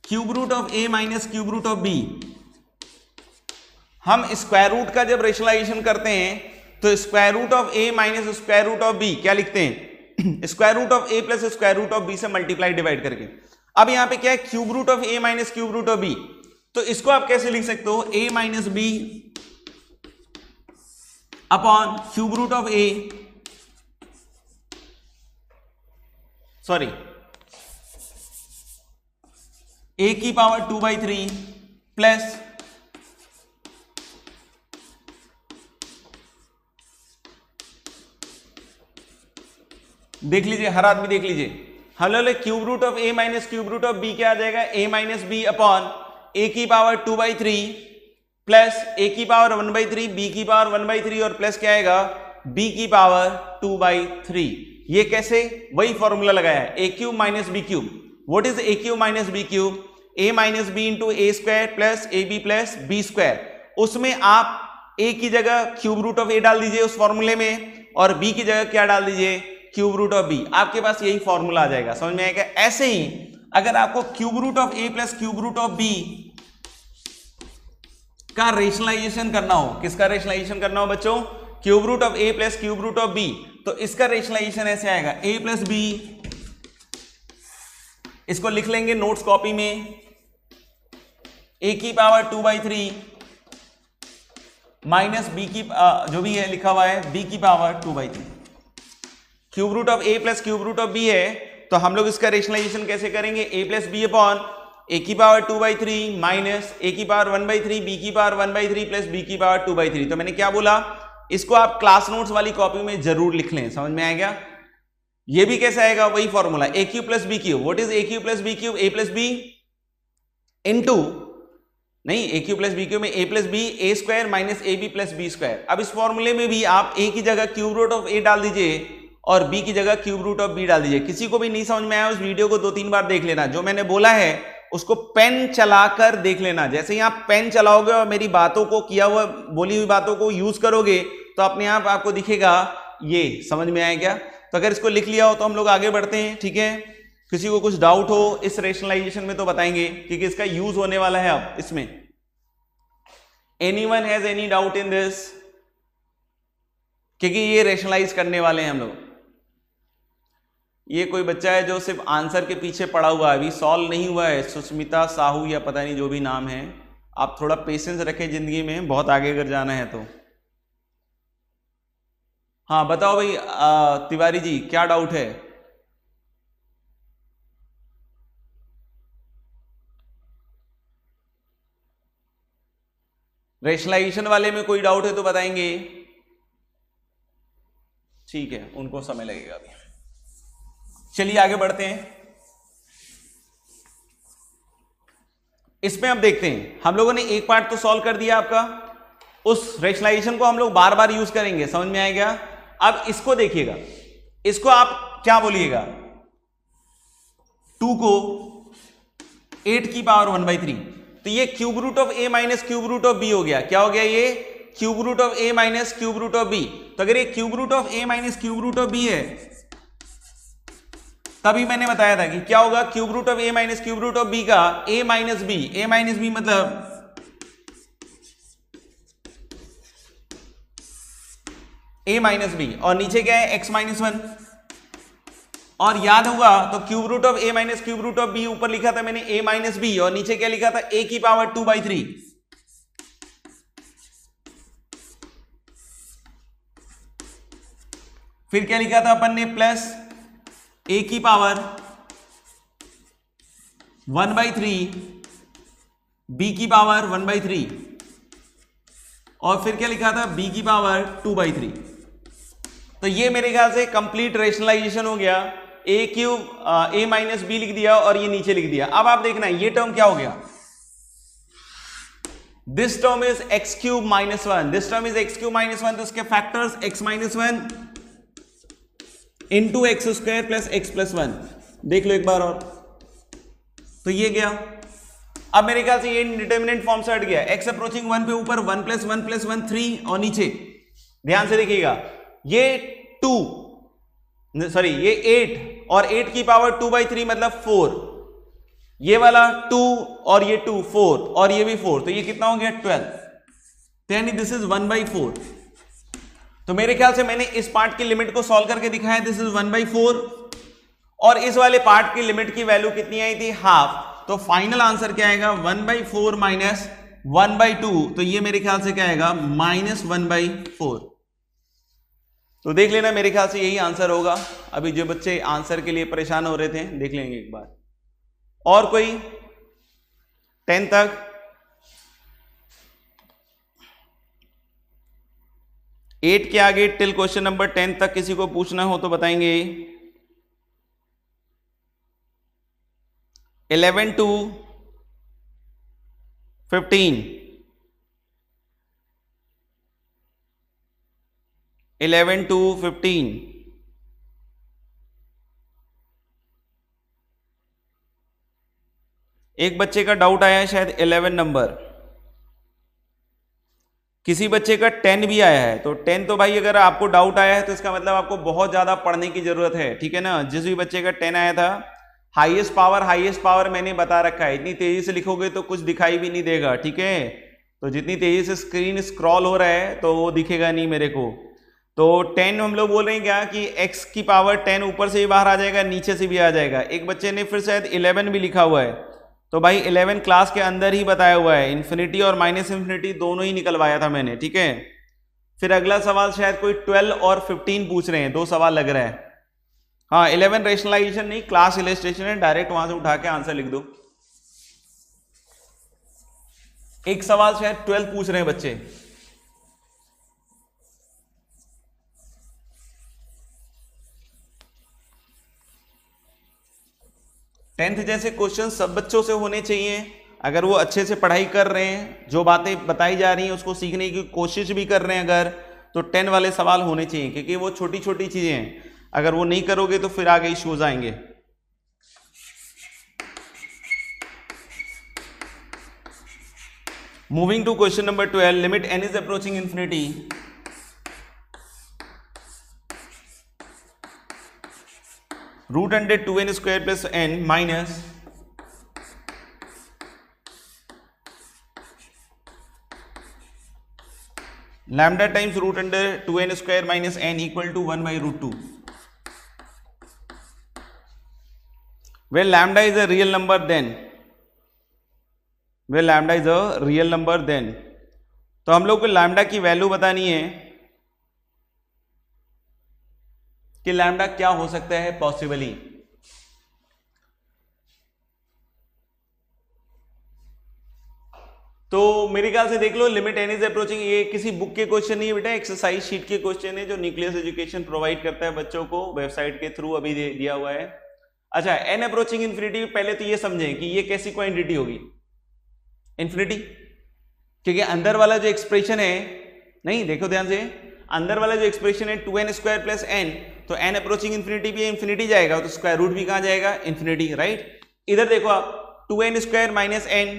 cube root of a minus cube root of b, हम स्क्वायर रूट का जब रेशनलाइजेशन करते हैं तो square root of a minus square root of b क्या लिखते हैं square root of a plus square root of b से मल्टीप्लाई डिवाइड करके। अब यहां पे क्या है cube root of a minus cube root of b, तो इसको आप कैसे लिख सकते हो a minus b upon cube root of a, sorry a की पावर 2/3 प्लस देख लीजिए, हर आदमी देख लीजिए, हम लोग cube root of a minus cube root of b क्या आ जाएगा a minus b upon a की पावर 2/3 प्लस a की पावर 1/3 b की पावर 1/3 और प्लस क्या आएगा b की पावर 2/3। ये कैसे? वही फॉर्मूला लगाया है a cube minus b cube. What is a cube minus b cube? a minus b into a square plus a B plus B square. उसमें आप a की जगह क्यूब रूट ऑफ a डाल दीजिए उस फॉर्मूले में, और b की जगह क्या डाल दीजिए क्यूब रूट ऑफ b, आपके पास यही फॉर्मूला आ जाएगा। समझ में आएगा? ऐसे ही अगर आपको cube root of a plus cube root of b का रेशनलाइजेशन करना हो, किसका रेशनलाइजेशन करना हो बच्चों? Cube root of a plus cube root of b, तो इसका रेशनलाइजेशन ऐसे आएगा a प्लस b, इसको लिख लेंगे नोट्स कॉपी में, a की पावर 2/3 माइनस b की जो भी है लिखा हुआ है b की power 2/3। Cube root of a plus cube root of b है, तो हम लोग इसका रेशनलाइजेशन कैसे करेंगे? a plus b upon a की पावर 2/3 माइनस a की पावर 1/3 b की पावर 1/3 प्लस b की पावर 2/3। तो मैंने क्या बोला, इसको आप क्लास नोट्स वाली कॉपी में जरूर लिख लें। समझ में आएगा? ये भी कैसे आएगा, वही formula A cube plus B cube. What is A cube plus B cube, A plus B into, नहीं A cube plus B cube में A plus B A square minus A B plus B square. अब इस फॉर्मूले में भी आप ए की जगह क्यूब रूट ऑफ ए डाल दीजिए और बी की जगह क्यूब रूट ऑफ बी डाल दीजिए। किसी को भी नहीं समझ में आया उस वीडियो को 2-3 बार देख लेना, जो मैंने बोला है उसको पेन चलाकर देख लेना। जैसे ही आप पेन चलाओगे और मेरी बातों को, किया हुआ बोली हुई बातों को यूज करोगे तो अपने आप आपको दिखेगा ये समझ में आया क्या। तो अगर इसको लिख लिया हो तो हम लोग आगे बढ़ते हैं, ठीक है। किसी को कुछ डाउट हो इस रेशनलाइजेशन में तो बताएंगे, क्योंकि इसका यूज होने वाला है अब इसमें। Anyone has any doubt in this, क्योंकि ये रेशनलाइज करने वाले हैं हम लोग। ये कोई बच्चा है जो सिर्फ आंसर के पीछे पड़ा हुआ है, अभी सॉल्व नहीं हुआ है, सुष्मिता साहू या पता नहीं जो भी नाम है। आप थोड़ा पेशेंस रखें जिंदगी में, बहुत आगे अगर जाना है तो। हाँ बताओ भाई तिवारी जी, क्या डाउट है? रेशनलाइजेशन वाले में कोई डाउट है तो बताएंगे, ठीक है, उनको समय लगेगा अभी। चलिए आगे बढ़ते हैं। इसमें अब देखते हैं, हम लोगों ने एक पार्ट तो सॉल्व कर दिया आपका, उस रेशनलाइजेशन को हम लोग बार बार यूज करेंगे, समझ में आएगा। अब इसको देखिएगा, इसको आप क्या बोलिएगा, 2 को 8 की पावर 1/3, तो ये cube root of a minus cube root of b हो गया। क्या हो गया ये? Cube root of a minus cube root of b. तो अगर ये cube root of a minus cube root of b है, तभी मैंने बताया था कि क्या होगा, cube root of a minus cube root of b का a minus b, a minus b मतलब ए माइनस बी, और नीचे क्या है एक्स माइनस 1। और याद होगा तो cube root of a minus cube root of b ऊपर लिखा था मैंने ए माइनस बी, और नीचे क्या लिखा था ए की पावर 2/3। फिर क्या लिखा था अपन ने, प्लस ए की पावर 1/3 बी की पावर 1/3, और फिर क्या लिखा था बी की पावर 2/3। तो ये मेरे ख्याल से कंप्लीट रेशनलाइजेशन हो गया। ए क्यूब ए माइनस बी लिख दिया और ये नीचे लिख दिया। अब आप देखना ये टर्म क्या हो गया, this term is x cube minus 1, this term is x cube minus 1, तो इसके factors x minus 1 into x square plus x plus 1। देख लो एक बार और, तो ये गया। अब मेरे ख्याल से ये डिटर्मिनेंट फॉर्म से हट गया, एक्स अप्रोचिंग 1 पे ऊपर 1 + 1 + 1 3, और नीचे ध्यान से देखिएगा ये 2 सॉरी ये 8 और 8 की पावर 2/3 मतलब 4, ये वाला 2 और ये 2 4 और ये भी 4, तो ये कितना हो गया 12, यानी दिस इज 1/4। तो मेरे ख्याल से मैंने इस पार्ट की लिमिट को सॉल्व करके दिखाया, दिस इज 1/4, और इस वाले पार्ट की लिमिट की वैल्यू कितनी आई थी, हाफ। तो फाइनल आंसर क्या आएगा 1/4 माइनस 1/2, तो ये मेरे ख्याल से क्या आएगा -1/4। तो देख लेना, मेरे ख्याल से यही आंसर होगा। अभी जो बच्चे आंसर के लिए परेशान हो रहे थे देख लेंगे एक बार। और कोई 10 तक? एट के आगे टिल क्वेश्चन नंबर 10 तक किसी को पूछना हो तो बताएंगे। 11 to 15, 11 to 15, एक बच्चे का डाउट आया है शायद 11 नंबर, किसी बच्चे का 10 भी आया है। तो 10 तो भाई अगर आपको डाउट आया है तो इसका मतलब आपको बहुत ज्यादा पढ़ने की जरूरत है, ठीक है ना। जिस भी बच्चे का 10 आया था, हाईएस्ट पावर मैंने बता रखा है, इतनी तेजी से लिखोगे तो कुछ दिखाई भी नहीं देगा, ठीक है। तो जितनी तेजी से स्क्रीन स्क्रॉल हो रहा है तो वो दिखेगा नहीं मेरे को। तो 10 हम लोग बोल रहे हैं क्या कि x की पावर 10 ऊपर से भी बाहर आ जाएगा, नीचे से भी आ जाएगा। एक बच्चे ने फिर शायद 11 भी लिखा हुआ है, तो भाई 11 क्लास के अंदर ही बताया हुआ है, इन्फिनिटी और माइनस इन्फिनिटी दोनों ही निकलवाया था मैंने, ठीक है। फिर अगला सवाल शायद कोई 12 और 15 पूछ रहे हैं, 2 सवाल लग रहा है। हाँ 11 रेशनलाइजेशन नहीं, क्लास इलस्ट्रेशन है, डायरेक्ट वहां से उठा के आंसर लिख दो। एक सवाल शायद 12 पूछ रहे हैं बच्चे। 10th जैसे क्वेश्चन सब बच्चों से होने चाहिए, अगर वो अच्छे से पढ़ाई कर रहे हैं, जो बातें बताई जा रही हैं उसको सीखने की कोशिश भी कर रहे हैं अगर, तो 10 वाले सवाल होने चाहिए, क्योंकि वो छोटी छोटी चीजें हैं, अगर वो नहीं करोगे तो फिर आगे इश्यूज आएंगे। Moving to question number 12, limit n is approaching infinity root under 2n square plus n minus lambda times root under 2n square minus n equal to 1 by root 2। When lambda is a real number then, when lambda is a real number then, तो हम लोग को lambda की value बतानी है कि lambda क्या हो सकता है पॉसिबली। तो मेरे ख्याल से देख लो, लिमिट n इज अप्रोचिंग, ये किसी बुक के क्वेश्चन नहीं है बेटा, एक्सरसाइज शीट के क्वेश्चन है जो न्यूक्लियस एजुकेशन प्रोवाइड करता है बच्चों को वेबसाइट के थ्रू, अभी दिया हुआ है। अच्छा, n अप्रोचिंग इंफिनिटी, पहले तो ये समझें कि ये कैसी क्वांटिटी होगी, इंफिनिटी, क्योंकि अंदर वाला जो एक्सप्रेशन है, नहीं देखो ध्यान से, अंदर वाला जो एक्सप्रेशन है 2n स्क्वायर प्लस n, तो n अप्रोचिंग इंफिनिटी भी इंफिनिटी जाएगा, तो स्क्वायर रूट भी कहां जाएगा, इंफिनिटी, राइट। इधर देखो आप 2n स्क्वायर माइनस n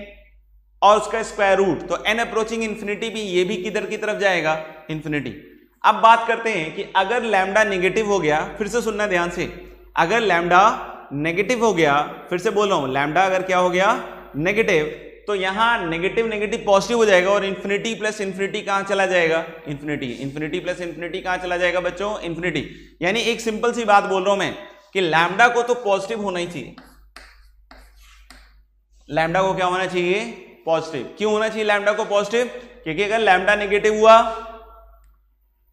और उसका स्क्वायर रूट, तो n अप्रोचिंग इंफिनिटी भी ये भी किधर की तरफ जाएगा, इंफिनिटी। अब बात करते हैं कि अगर लैम्डा नेगेटिव हो गया, फिर से सुनना ध्यान से, अगर लैम्डा नेगेटिव हो गया, फिर से बोल रहा हूं, लैम्डा अगर क्या हो गया, नेगेटिव, तो यहां नेगेटिव नेगेटिव पॉजिटिव हो जाएगा और इंफिनिटी प्लस इंफिनिटी कहां चला जाएगा, इंफिनिटी। इंफिनिटी प्लस इंफिनिटी कहां चला जाएगा बच्चों, इंफिनिटी। यानी एक सिंपल सी बात बोल रहा हूं मैं कि लैम्डा को तो पॉजिटिव होना ही चाहिए, लैम्डा को क्या होना चाहिए, पॉजिटिव। क्यों होना चाहिए लैम्डा को पॉजिटिव, क्योंकि अगर लैम्डा नेगेटिव हुआ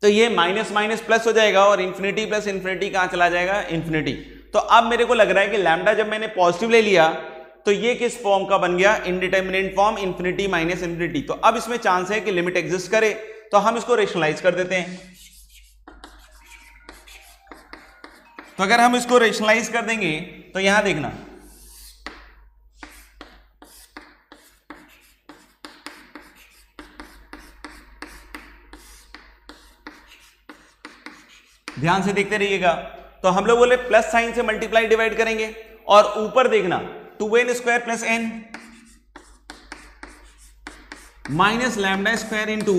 तो ये माइनस माइनस प्लस हो जाएगा और इंफिनिटी प्लस इंफिनिटी कहां चला जाएगा, इंफिनिटी। तो अब मेरे को लग रहा है कि लैम्डा जब मैंने पॉजिटिव ले लिया तो ये किस फॉर्म का बन गया, indeterminate form, infinity minus infinity. तो अब इसमें चांस है कि लिमिट एग्जिस्ट करे, तो हम इसको रेशनलाइज कर देते हैं। तो अगर हम इसको रेशनलाइज कर देंगे तो यहां देखना, ध्यान से देखते रहिएगा। तो हम लोग बोले प्लस साइन से मल्टीप्लाई डिवाइड करेंगे और ऊपर देखना 2n square plus n minus lambda square into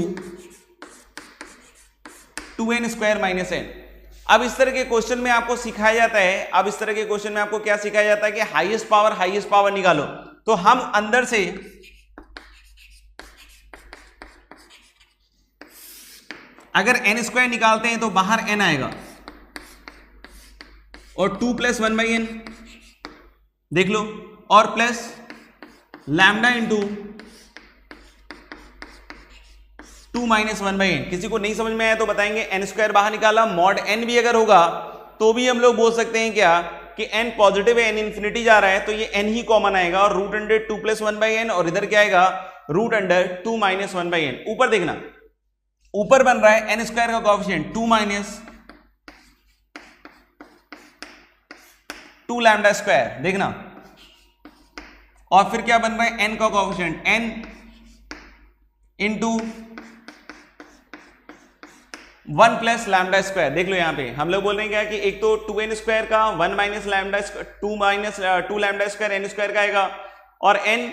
2n square minus n। अब इस तरह के क्वेश्चन में आपको सिखाया जाता है, अब इस तरह के क्वेश्चन में आपको क्या सिखाया जाता है कि हाईएस्ट पावर निकालो। तो हम अंदर से अगर n स्क्वायर निकालते हैं तो बाहर n आएगा और 2 प्लस 1 बाई n देख लो, और plus lambda into 2 minus 1 by n। किसी को नहीं समझ में आया तो बताएंगे, n स्क्वायर बाहर निकाला, मॉड n भी अगर होगा तो भी हम लोग बोल सकते हैं क्या कि n पॉजिटिव है, n इंफिनिटी जा रहा है, तो ये n ही कॉमन आएगा और root under 2 plus 1 by n, और इधर क्या आएगा, root under 2 minus 1 by n। ऊपर देखना, ऊपर बन रहा है n स्क्वायर का कोएफिशिएंट 2 माइनस 2 लैम्डा स्क्वायर, देखना, और फिर क्या बन रहा है n का coefficient n into 1 plus lambda square. देख लो यहां पे हम लोग बोल रहे हैं क्या कि एक तो 2n स्क्वायर का 1 minus lambda 2 lambda square n square का आएगा और n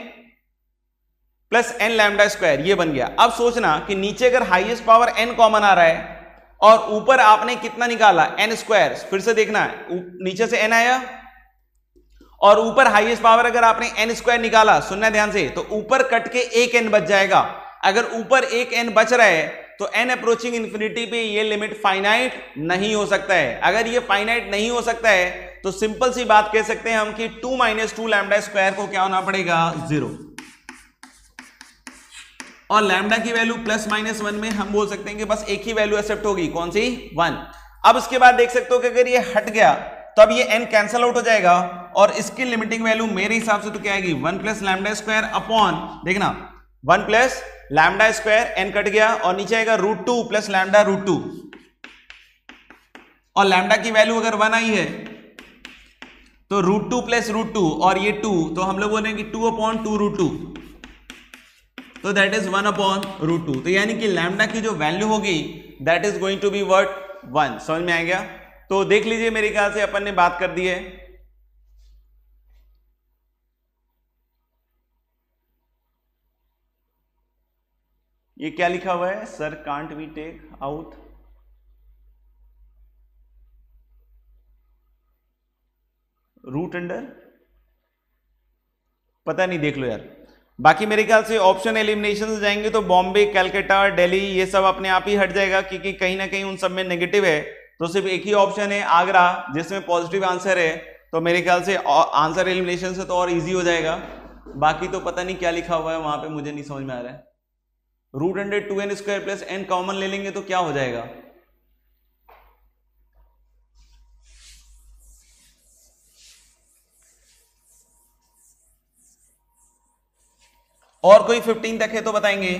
plus n lambda square, ये बन गया। अब सोचना कि नीचे अगर हाईएस्ट पावर n कॉमन आ रहा है और ऊपर आपने कितना निकाला, n स्क्वायर, फिर से देखना नीचे से n आया और ऊपर हाईएस्ट पावर अगर आपने n स्क्वायर निकाला, सुनना ध्यान से, तो ऊपर कट के एक n बच जाएगा। अगर ऊपर एक n बच रहा है तो n अप्रोचिंग इंफिनिटी पे ये लिमिट फाइनाइट नहीं हो सकता है। अगर ये फाइनाइट नहीं हो सकता है तो सिंपल सी बात कह सकते हैं हम कि 2 माइनस 2 लैम्डा स्क्वायर को क्या होना पड़ेगा, 0, और लैम्डा की वैल्यू प्लस माइनस 1 में हम बोल सकते हैं कि बस एक ही वैल्यू एक्सेप्ट होगी, कौन सी, 1। अब इसके बाद देख सकते हो कि अगर ये हट गया तो अब ये n कैंसिल आउट हो जाएगा और इसकी लिमिटिंग वैल्यू मेरे हिसाब से तो क्या आएगी, 1 प्लस लैम्डा स्क्वायर अपॉन, देखना 1 plus lambda square, n cut गया और नीचे आएगा रूट 2 प्लस लैम्डा रूट 2, और लैम्डा की वैल्यू अगर 1 आई है तो √2 प्लस √2 और ये 2, तो हम लोग बोलेंगे 2/2 √2, तो दैट इज 1/√2। तो यानी कि लैम्डा की जो वैल्यू होगी that is going to be what 1। समझ में आ गया? तो देख लीजिए मेरे ख्याल से अपन ने बात कर दी है। ये क्या लिखा हुआ है? Sir can't we take out root under, पता नहीं, देख लो यार। बाकी मेरे ख्याल से ऑप्शन एलिमिनेशन से जाएंगे तो बॉम्बे, कलकत्ता, दिल्ली ये सब अपने आप ही हट जाएगा, क्योंकि कहीं ना कहीं उन सब में नेगेटिव है। तो सिर्फ एक ही ऑप्शन है आगरा जिसमें पॉजिटिव आंसर है। तो मेरे ख्याल से आंसर एलिमिनेशन से तो और इजी हो जाएगा। बाकी तो पता नहीं क्या लिखा हुआ है वहां पे, मुझे नहीं समझ में आ रहा है। √2n² प्लस n कॉमन ले लेंगे तो क्या हो जाएगा? और कोई 15 तक है तो बताएंगे।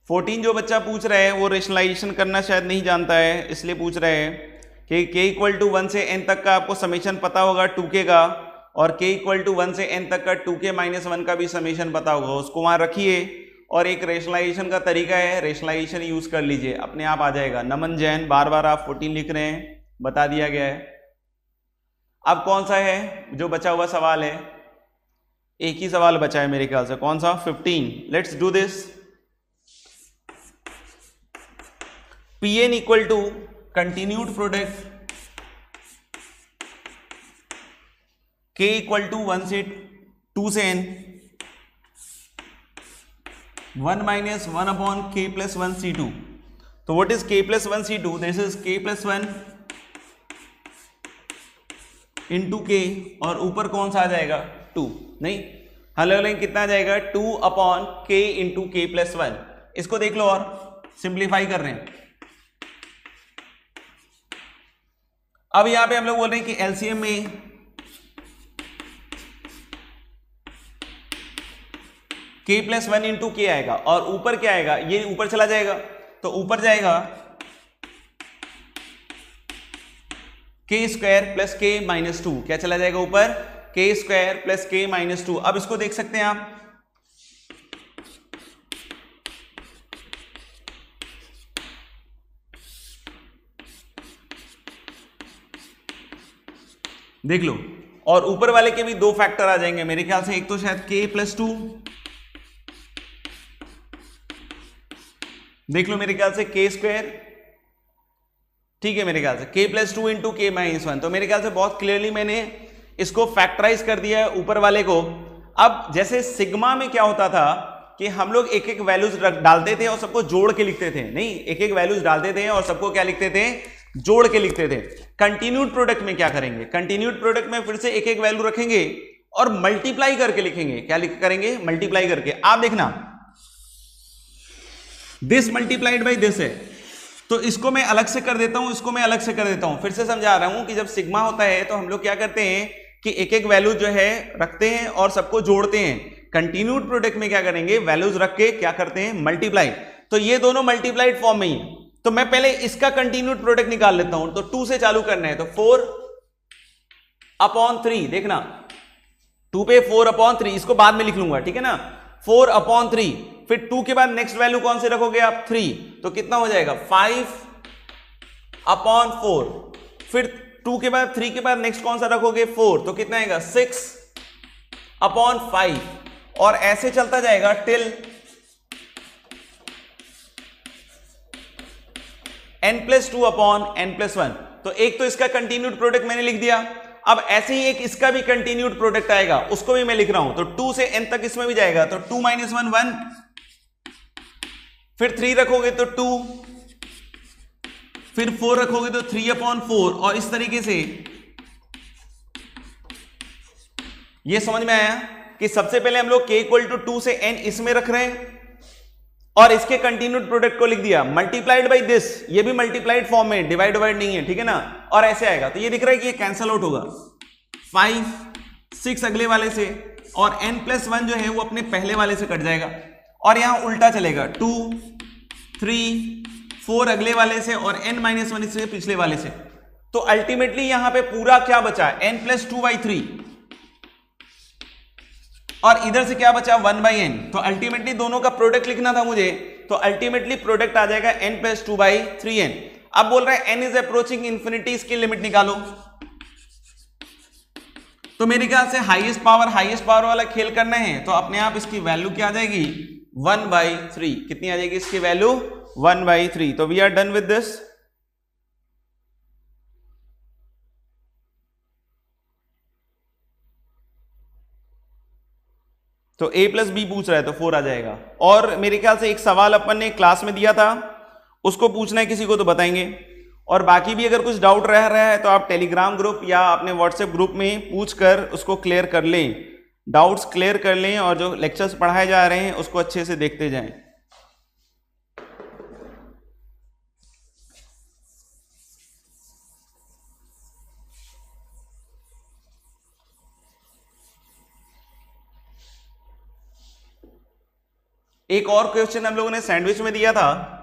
फोर्टीन जो बच्चा पूछ रहा है वो रेशनलाइजेशन करना शायद नहीं जानता है, इसलिए पूछ रहे हैं कि k = 1 से n तक का आपको समेशन पता होगा 2k का, और k = 1 से n तक का 2k - 1 का भी समेशन पता होगा। उसको वहां रखिए और एक रेशनलाइजेशन का तरीका है, रेशनलाइजेशन यूज कर लीजिए, अपने आप आ जाएगा। नमन जैन, बार बार आप 14 लिख रहे हैं, बता दिया गया है। अब कौन सा है जो बचा हुआ सवाल है? एक ही सवाल बचा है मेरे ख्याल से, कौन सा? 15। Let's do this. Pn = continued product k = 1 से 2 से n 1 - 1/k + 1 c2। तो what is k + 1 c2? This is k + 1 × k, और ऊपर कौन सा आ जाएगा? 2। नहीं, हेलो लेकिन कितना आ जाएगा? 2/k × k + 1। इसको देख लो और सिंप्लीफाई कर रहे हैं। अब यहां पे हम लोग बोल रहे हैं कि एलसीएम में k + 1 × k आएगा, और ऊपर क्या आएगा? ये ऊपर चला जाएगा, तो ऊपर जाएगा k² + k - 2। क्या चला जाएगा ऊपर? k² + k - 2। अब इसको देख सकते हैं आप, देख लो, और ऊपर वाले के भी 2 फैक्टर आ जाएंगे मेरे ख्याल से। एक तो शायद k + 2, देख लो मेरे ख्याल से k², ठीक है, मेरे ख्याल से k + 2 × k - 1। तो मेरे ख्याल से बहुत क्लियरली मैंने इसको फैक्टराइज कर दिया है ऊपर वाले को। अब जैसे सिग्मा में क्या होता था कि हम लोग एक एक वैल्यूज डालते थे और सबको जोड़ के लिखते थे, नहीं, एक एक वैल्यूज डालते थे और सबको क्या लिखते थे? जोड़ के लिखते थे। कंटिन्यूड प्रोडक्ट में क्या करेंगे? कंटिन्यूड प्रोडक्ट में फिर से एक एक वैल्यू रखेंगे और मल्टीप्लाई करके लिखेंगे। क्या करेंगे? मल्टीप्लाई करके। आप देखना, दिस मल्टीप्लाइड बाई दिस है, तो इसको मैं अलग से कर देता हूं, इसको मैं अलग से कर देता हूं। फिर से समझा रहा हूं कि जब सिग्मा होता है तो हम लोग क्या करते हैं कि एक एक वैल्यू जो है रखते हैं और सबको जोड़ते हैं। कंटिन्यूड प्रोडक्ट में क्या करेंगे? वैल्यूज रख के क्या करते हैं? मल्टीप्लाई। तो ये दोनों मल्टीप्लाइड फॉर्म में ही है, तो मैं पहले इसका कंटिन्यूड प्रोडक्ट निकाल लेता हूं। तो 2 से चालू करना है, तो 4/3, देखना 2 पे 4/3, इसको बाद में लिख लूंगा, ठीक है ना? 4/3, फिर 2 के बाद नेक्स्ट वैल्यू कौन से रखोगे आप? 3, तो कितना हो जाएगा? 5/4, फिर 2 के बाद 3 के बाद नेक्स्ट कौन सा रखोगे? 4, तो कितना आएगा? 6/5, और ऐसे चलता जाएगा टिल n+2/n+1। तो एक तो इसका कंटिन्यूड प्रोडक्ट मैंने लिख दिया। अब ऐसे ही एक इसका भी कंटिन्यूड प्रोडक्ट आएगा, उसको भी मैं लिख रहा हूं। तो 2 से n तक इसमें भी जाएगा, तो 2 - 1 1, फिर 3 रखोगे तो 2, फिर 4 रखोगे तो 3/4, और इस तरीके से। ये समझ में आया कि सबसे पहले हम लोग k = 2 से n इसमें रख रहे हैं और इसके कंटिन्यूड प्रोडक्ट को लिख दिया, मल्टीप्लाइड बाई दिस, ये भी मल्टीप्लाइड फॉर्म में, डिवाइड नहीं है, ठीक है ना? और ऐसे आएगा, तो ये दिख रहा है कि ये कैंसल आउट होगा। 5, 6 अगले वाले से और n+1 जो है वो अपने पहले वाले से कट जाएगा और यहां उल्टा चलेगा 2 3 4 अगले वाले से और n-1 से पिछले वाले से। तो अल्टीमेटली यहां पे पूरा क्या बचा n+2/3 और इधर से क्या बचा 1/n। तो अल्टीमेटली दोनों का प्रोडक्ट लिखना था मुझे, तो अल्टीमेटली प्रोडक्ट आ जाएगा n+2/3n। अब बोल रहा है n इज अप्रोचिंग इंफिनिटी, इसकी लिमिट निकालो। तो मेरे ख्याल से हाईएस्ट पावर वाला खेल करना है, तो अपने आप इसकी वैल्यू क्या आ जाएगी 1/3। कितनी आ जाएगी इसकी वैल्यू 1/3। तो we are done with this. तो a+b पूछ रहा है तो 4 आ जाएगा। और मेरे ख्याल से एक सवाल अपन ने क्लास में दिया था, उसको पूछना है किसी को तो बताएंगे। और बाकी भी अगर कुछ डाउट रह रहा है तो आप टेलीग्राम ग्रुप या अपने व्हाट्सएप ग्रुप में पूछकर उसको क्लियर कर लें, डाउट्स क्लियर कर लें और जो लेक्चर्स पढ़ाए जा रहे हैं उसको अच्छे से देखते जाएं। एक और क्वेश्चन हम लोगों ने सैंडविच में दिया था,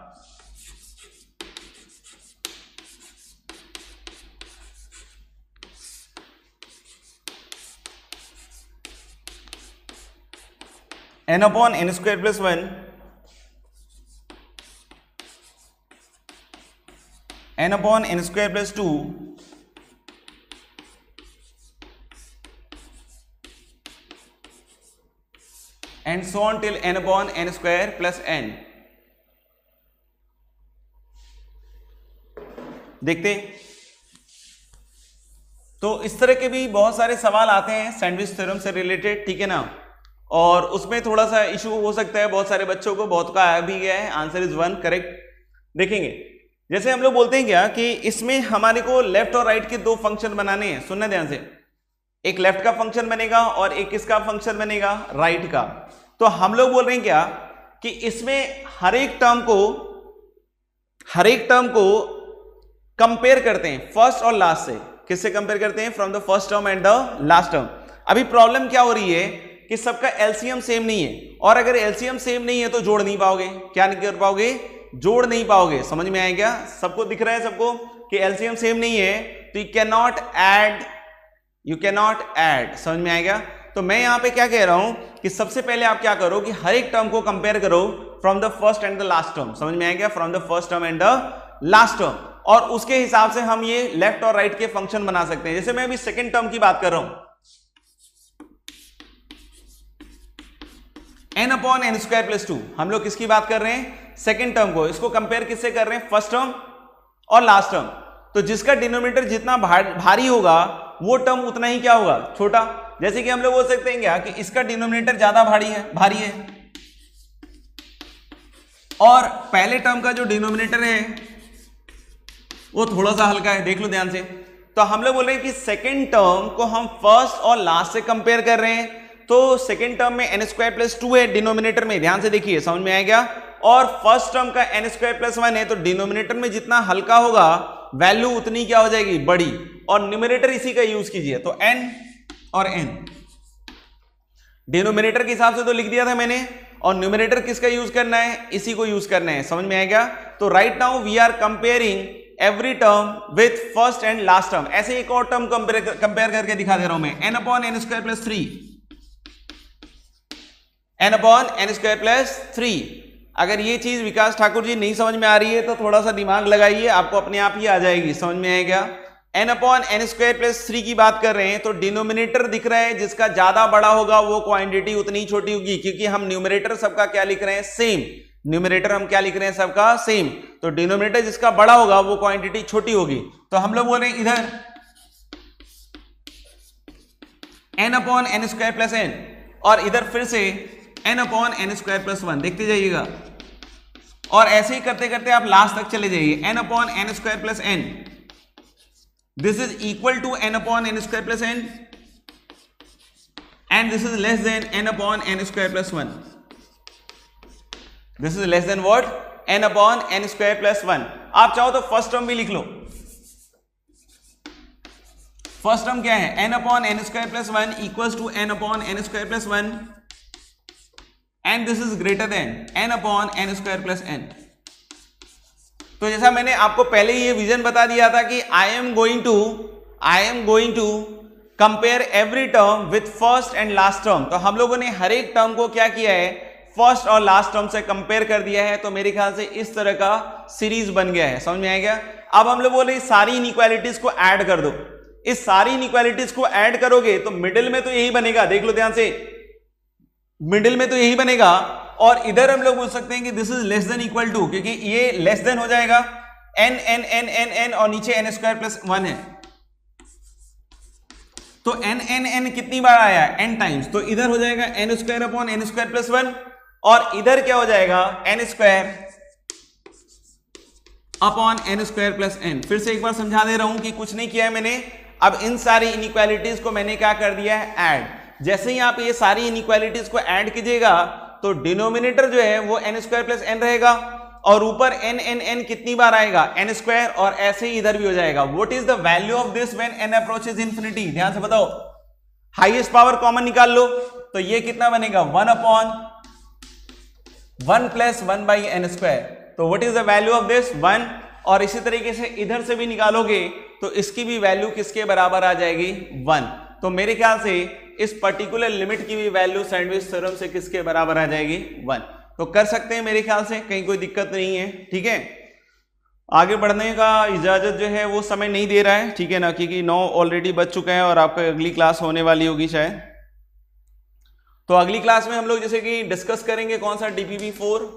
n/n² + 1 n/n² + 2 and so on till n/n² + n। देखते हैं। तो इस तरह के भी बहुत सारे सवाल आते हैं सैंडविच थ्योरम से रिलेटेड, ठीक है ना। और उसमें थोड़ा सा इशू हो सकता है बहुत सारे बच्चों को, बहुत का आ भी गया है। Answer is 1 correct. देखेंगे जैसे हम लोग बोलते हैं क्या कि इसमें हमारे को लेफ्ट और राइट के दो फंक्शन बनाने हैं। सुनना ध्यान से, एक लेफ्ट का फंक्शन बनेगा और एक किसका फंक्शन बनेगा, राइट का। तो हम लोग बोल रहे हैं क्या कि इसमें हर एक टर्म को कंपेयर करते हैं फर्स्ट और लास्ट से। किससे कंपेयर करते हैं, from the first term and the last term. अभी प्रॉब्लम क्या हो रही है कि सबका एलसीएम सेम नहीं है, और अगर एलसीएम सेम नहीं है तो जोड़ नहीं पाओगे। क्या नहीं कर पाओगे, जोड़ नहीं पाओगे। समझ में आया क्या, सबको दिख रहा है सबको कि एलसीएम सेम नहीं है तो यू कैनॉट ऐड। समझ में आएगा। तो मैं यहां पे क्या कह रहा हूं कि सबसे पहले आप क्या करो कि हर एक टर्म को कंपेयर करो from the first and the last term. समझ में आएगा, from the first term and the last term. और उसके हिसाब से हम ये लेफ्ट और राइट के फंक्शन बना सकते हैं। जैसे मैं अभी सेकेंड टर्म की बात कर रहा हूं, n/n² + 2। हम लोग किसकी बात कर रहे हैं, सेकेंड टर्म को। इसको कंपेयर किससे कर रहे हैं, फर्स्ट टर्म और लास्ट टर्म। तो जिसका डिनोमिनेटर जितना भारी होगा वो टर्म उतना ही क्या होगा, छोटा। जैसे कि हम लोग बोल सकते हैं क्या कि इसका डिनोमिनेटर ज्यादा भारी है और पहले टर्म का जो डिनोमिनेटर है वो थोड़ा सा हल्का है। देख लो ध्यान से। तो हम लोग बोल रहे हैं कि सेकेंड टर्म को हम फर्स्ट और लास्ट से कंपेयर कर रहे हैं। तो सेकेंड टर्म में n² + 2 है डिनोमिनेटर में, ध्यान से देखिए, समझ में आएगा। और फर्स्ट टर्म का n² + 1 है, तो डिनोमिनेटर में जितना हल्का होगा वैल्यू उतनी क्या हो जाएगी, बड़ी। और न्यूमरेटर इसी का यूज कीजिए। तो n और n डिनोमिनेटर के हिसाब से तो लिख दिया था मैंने, और न्यूमरेटर किसका यूज करना है, इसी को यूज करना है। समझ में आएगा। तो right now we are comparing every term with first and last term. ऐसे एक और टर्म कंपेयर करके दिखा दे रहा हूं मैं, n/n² + 3 n/n² + 3। अगर ये चीज विकास ठाकुर जी नहीं समझ में आ रही है तो थोड़ा सा दिमाग लगाइए, आपको अपने आप ही आ जाएगी। समझ में आएगा। n/n² + 3 की बात कर रहे हैं तो डिनोमिनेटर दिख रहा है, जिसका ज्यादा बड़ा होगा वो क्वांटिटी उतनी छोटी होगी, क्योंकि हम न्यूमरेटर सबका क्या लिख रहे हैं, सेम। न्यूमरेटर हम क्या लिख रहे हैं, सबका सेम। तो डिनोमिनेटर जिसका बड़ा होगा वो क्वांटिटी छोटी होगी। तो हम लोग बोल रहे हैं इधर n/n² + n और इधर फिर से n/n² + 1। देखते जाइएगा और ऐसे ही करते करते आप लास्ट तक चले जाइए। n/n² + n, this is equal to n/n² + n and this is less than n/n² + 1. This is less than what, n/n² + 1। आप चाहो तो फर्स्ट टर्म भी लिख लो, फर्स्ट टर्म क्या है, n upon n square plus 1 equals to n upon n square plus 1 and this is greater than n upon n square plus n। तो जैसा मैंने आपको पहले ही ये विजन बता दिया था कि I am going to compare every term with first and last term. तो हम लोगों ने हर एक टर्म को क्या किया है, फर्स्ट और लास्ट टर्म से कंपेयर कर दिया है। तो मेरे ख्याल से इस तरह का सीरीज बन गया है, समझ में आ गया। अब हम लोग बोले सारी इनइक्वालिटीज को ऐड कर दो। इस सारी इनइक्वालिटीज को ऐड करोगे तो मिडिल में तो यही बनेगा, देख लो ध्यान से, मिडिल में तो यही बनेगा। और इधर हम लोग बोल सकते हैं कि this is less than equal to, क्योंकि ये लेस देन हो जाएगा n n n n n और नीचे n स्क्वायर प्लस 1 है। तो n n n कितनी बार आया, n टाइम्स। तो इधर हो जाएगा n square upon n square plus 1 और इधर क्या हो जाएगा n square upon n square plus n। फिर से एक बार समझा दे रहा हूं कि कुछ नहीं किया है मैंने। अब इन सारी इनइक्वालिटीज को मैंने क्या कर दिया है, ऐड। जैसे ही आप ये सारी इनइक्वालिटीज को ऐड कीजिएगा तो डिनोमिनेटर जो है वो n स्क्वायर प्लस n रहेगा और ऊपर n n n कितनी बार आएगा, n स्क्वायर, और ऐसे ही इधर भी हो जाएगा। What is the value of this when n approaches infinity, ध्यान से बताओ। हाईएस्ट पावर कॉमन निकाल लो तो ये कितना बनेगा, 1 upon 1 plus 1 by N square. तो what is the value of this, 1। और इसी तरीके से इधर से भी निकालोगे तो इसकी भी वैल्यू किसके बराबर आ जाएगी, 1। तो मेरे ख्याल से इस पर्टिकुलर लिमिट की भी वैल्यू सैंडविच थ्योरम से किसके बराबर आ जाएगी, 1। तो कर सकते हैं मेरे ख्याल से, कहीं कोई दिक्कत नहीं है, ठीक है। आगे बढ़ने का इजाजत जो है वो समय नहीं दे रहा है, ठीक है ना, क्योंकि 9 ऑलरेडी बज चुके हैं और आपका अगली क्लास होने वाली होगी शायद। तो अगली क्लास में हम लोग जैसे कि डिस्कस करेंगे कौन सा, DPP4।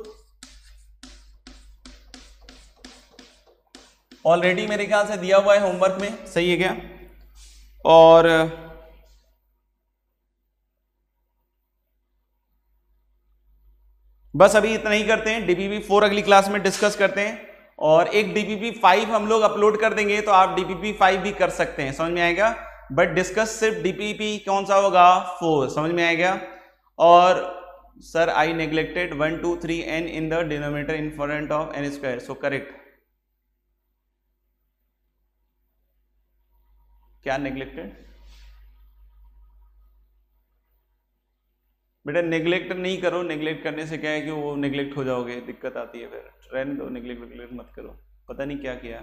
ऑलरेडी मेरे ख्याल से दिया हुआ है होमवर्क में, सही है क्या। और बस अभी इतना ही करते हैं, DPP4 अगली क्लास में डिस्कस करते हैं। और एक DPP5 हम लोग अपलोड कर देंगे तो आप DPP5 भी कर सकते हैं, समझ में आएगा। बट डिस्कस सिर्फ DPP कौन सा होगा, 4, समझ में आएगा। और sir I neglected 1 2 3 n in the denominator in front of n square, so correct. क्या नेग्लेक्टेड बेटा, नेग्लेक्ट नहीं करो। नेग्लेक्ट करने से क्या है कि वो नेग्लेक्ट हो जाओगे, दिक्कत आती है, फिर रहने दो, नेग्लेक्ट मत करो। पता नहीं क्या किया,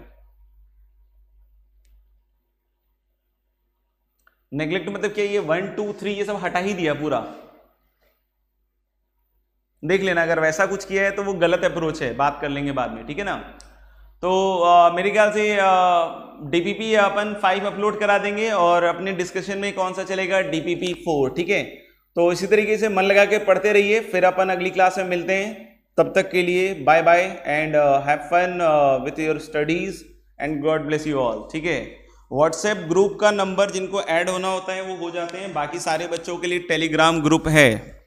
नेग्लेक्ट मतलब क्या, ये 1 2 3 ये सब हटा ही दिया पूरा। देख लेना, अगर वैसा कुछ किया है तो वो गलत अप्रोच है, बात कर लेंगे बाद में, ठीक है ना। तो मेरे ख्याल से DPP अपन 5 अपलोड करा देंगे और अपने डिस्कशन में कौन सा चलेगा, DPP4, ठीक है। तो इसी तरीके से मन लगा के पढ़ते रहिए, फिर अपन अगली क्लास में मिलते हैं। तब तक के लिए bye bye and have fun with your studies and God bless you all, ठीक है। व्हाट्सएप ग्रुप का नंबर जिनको ऐड होना होता है वो हो जाते हैं, बाकी सारे बच्चों के लिए टेलीग्राम ग्रुप है।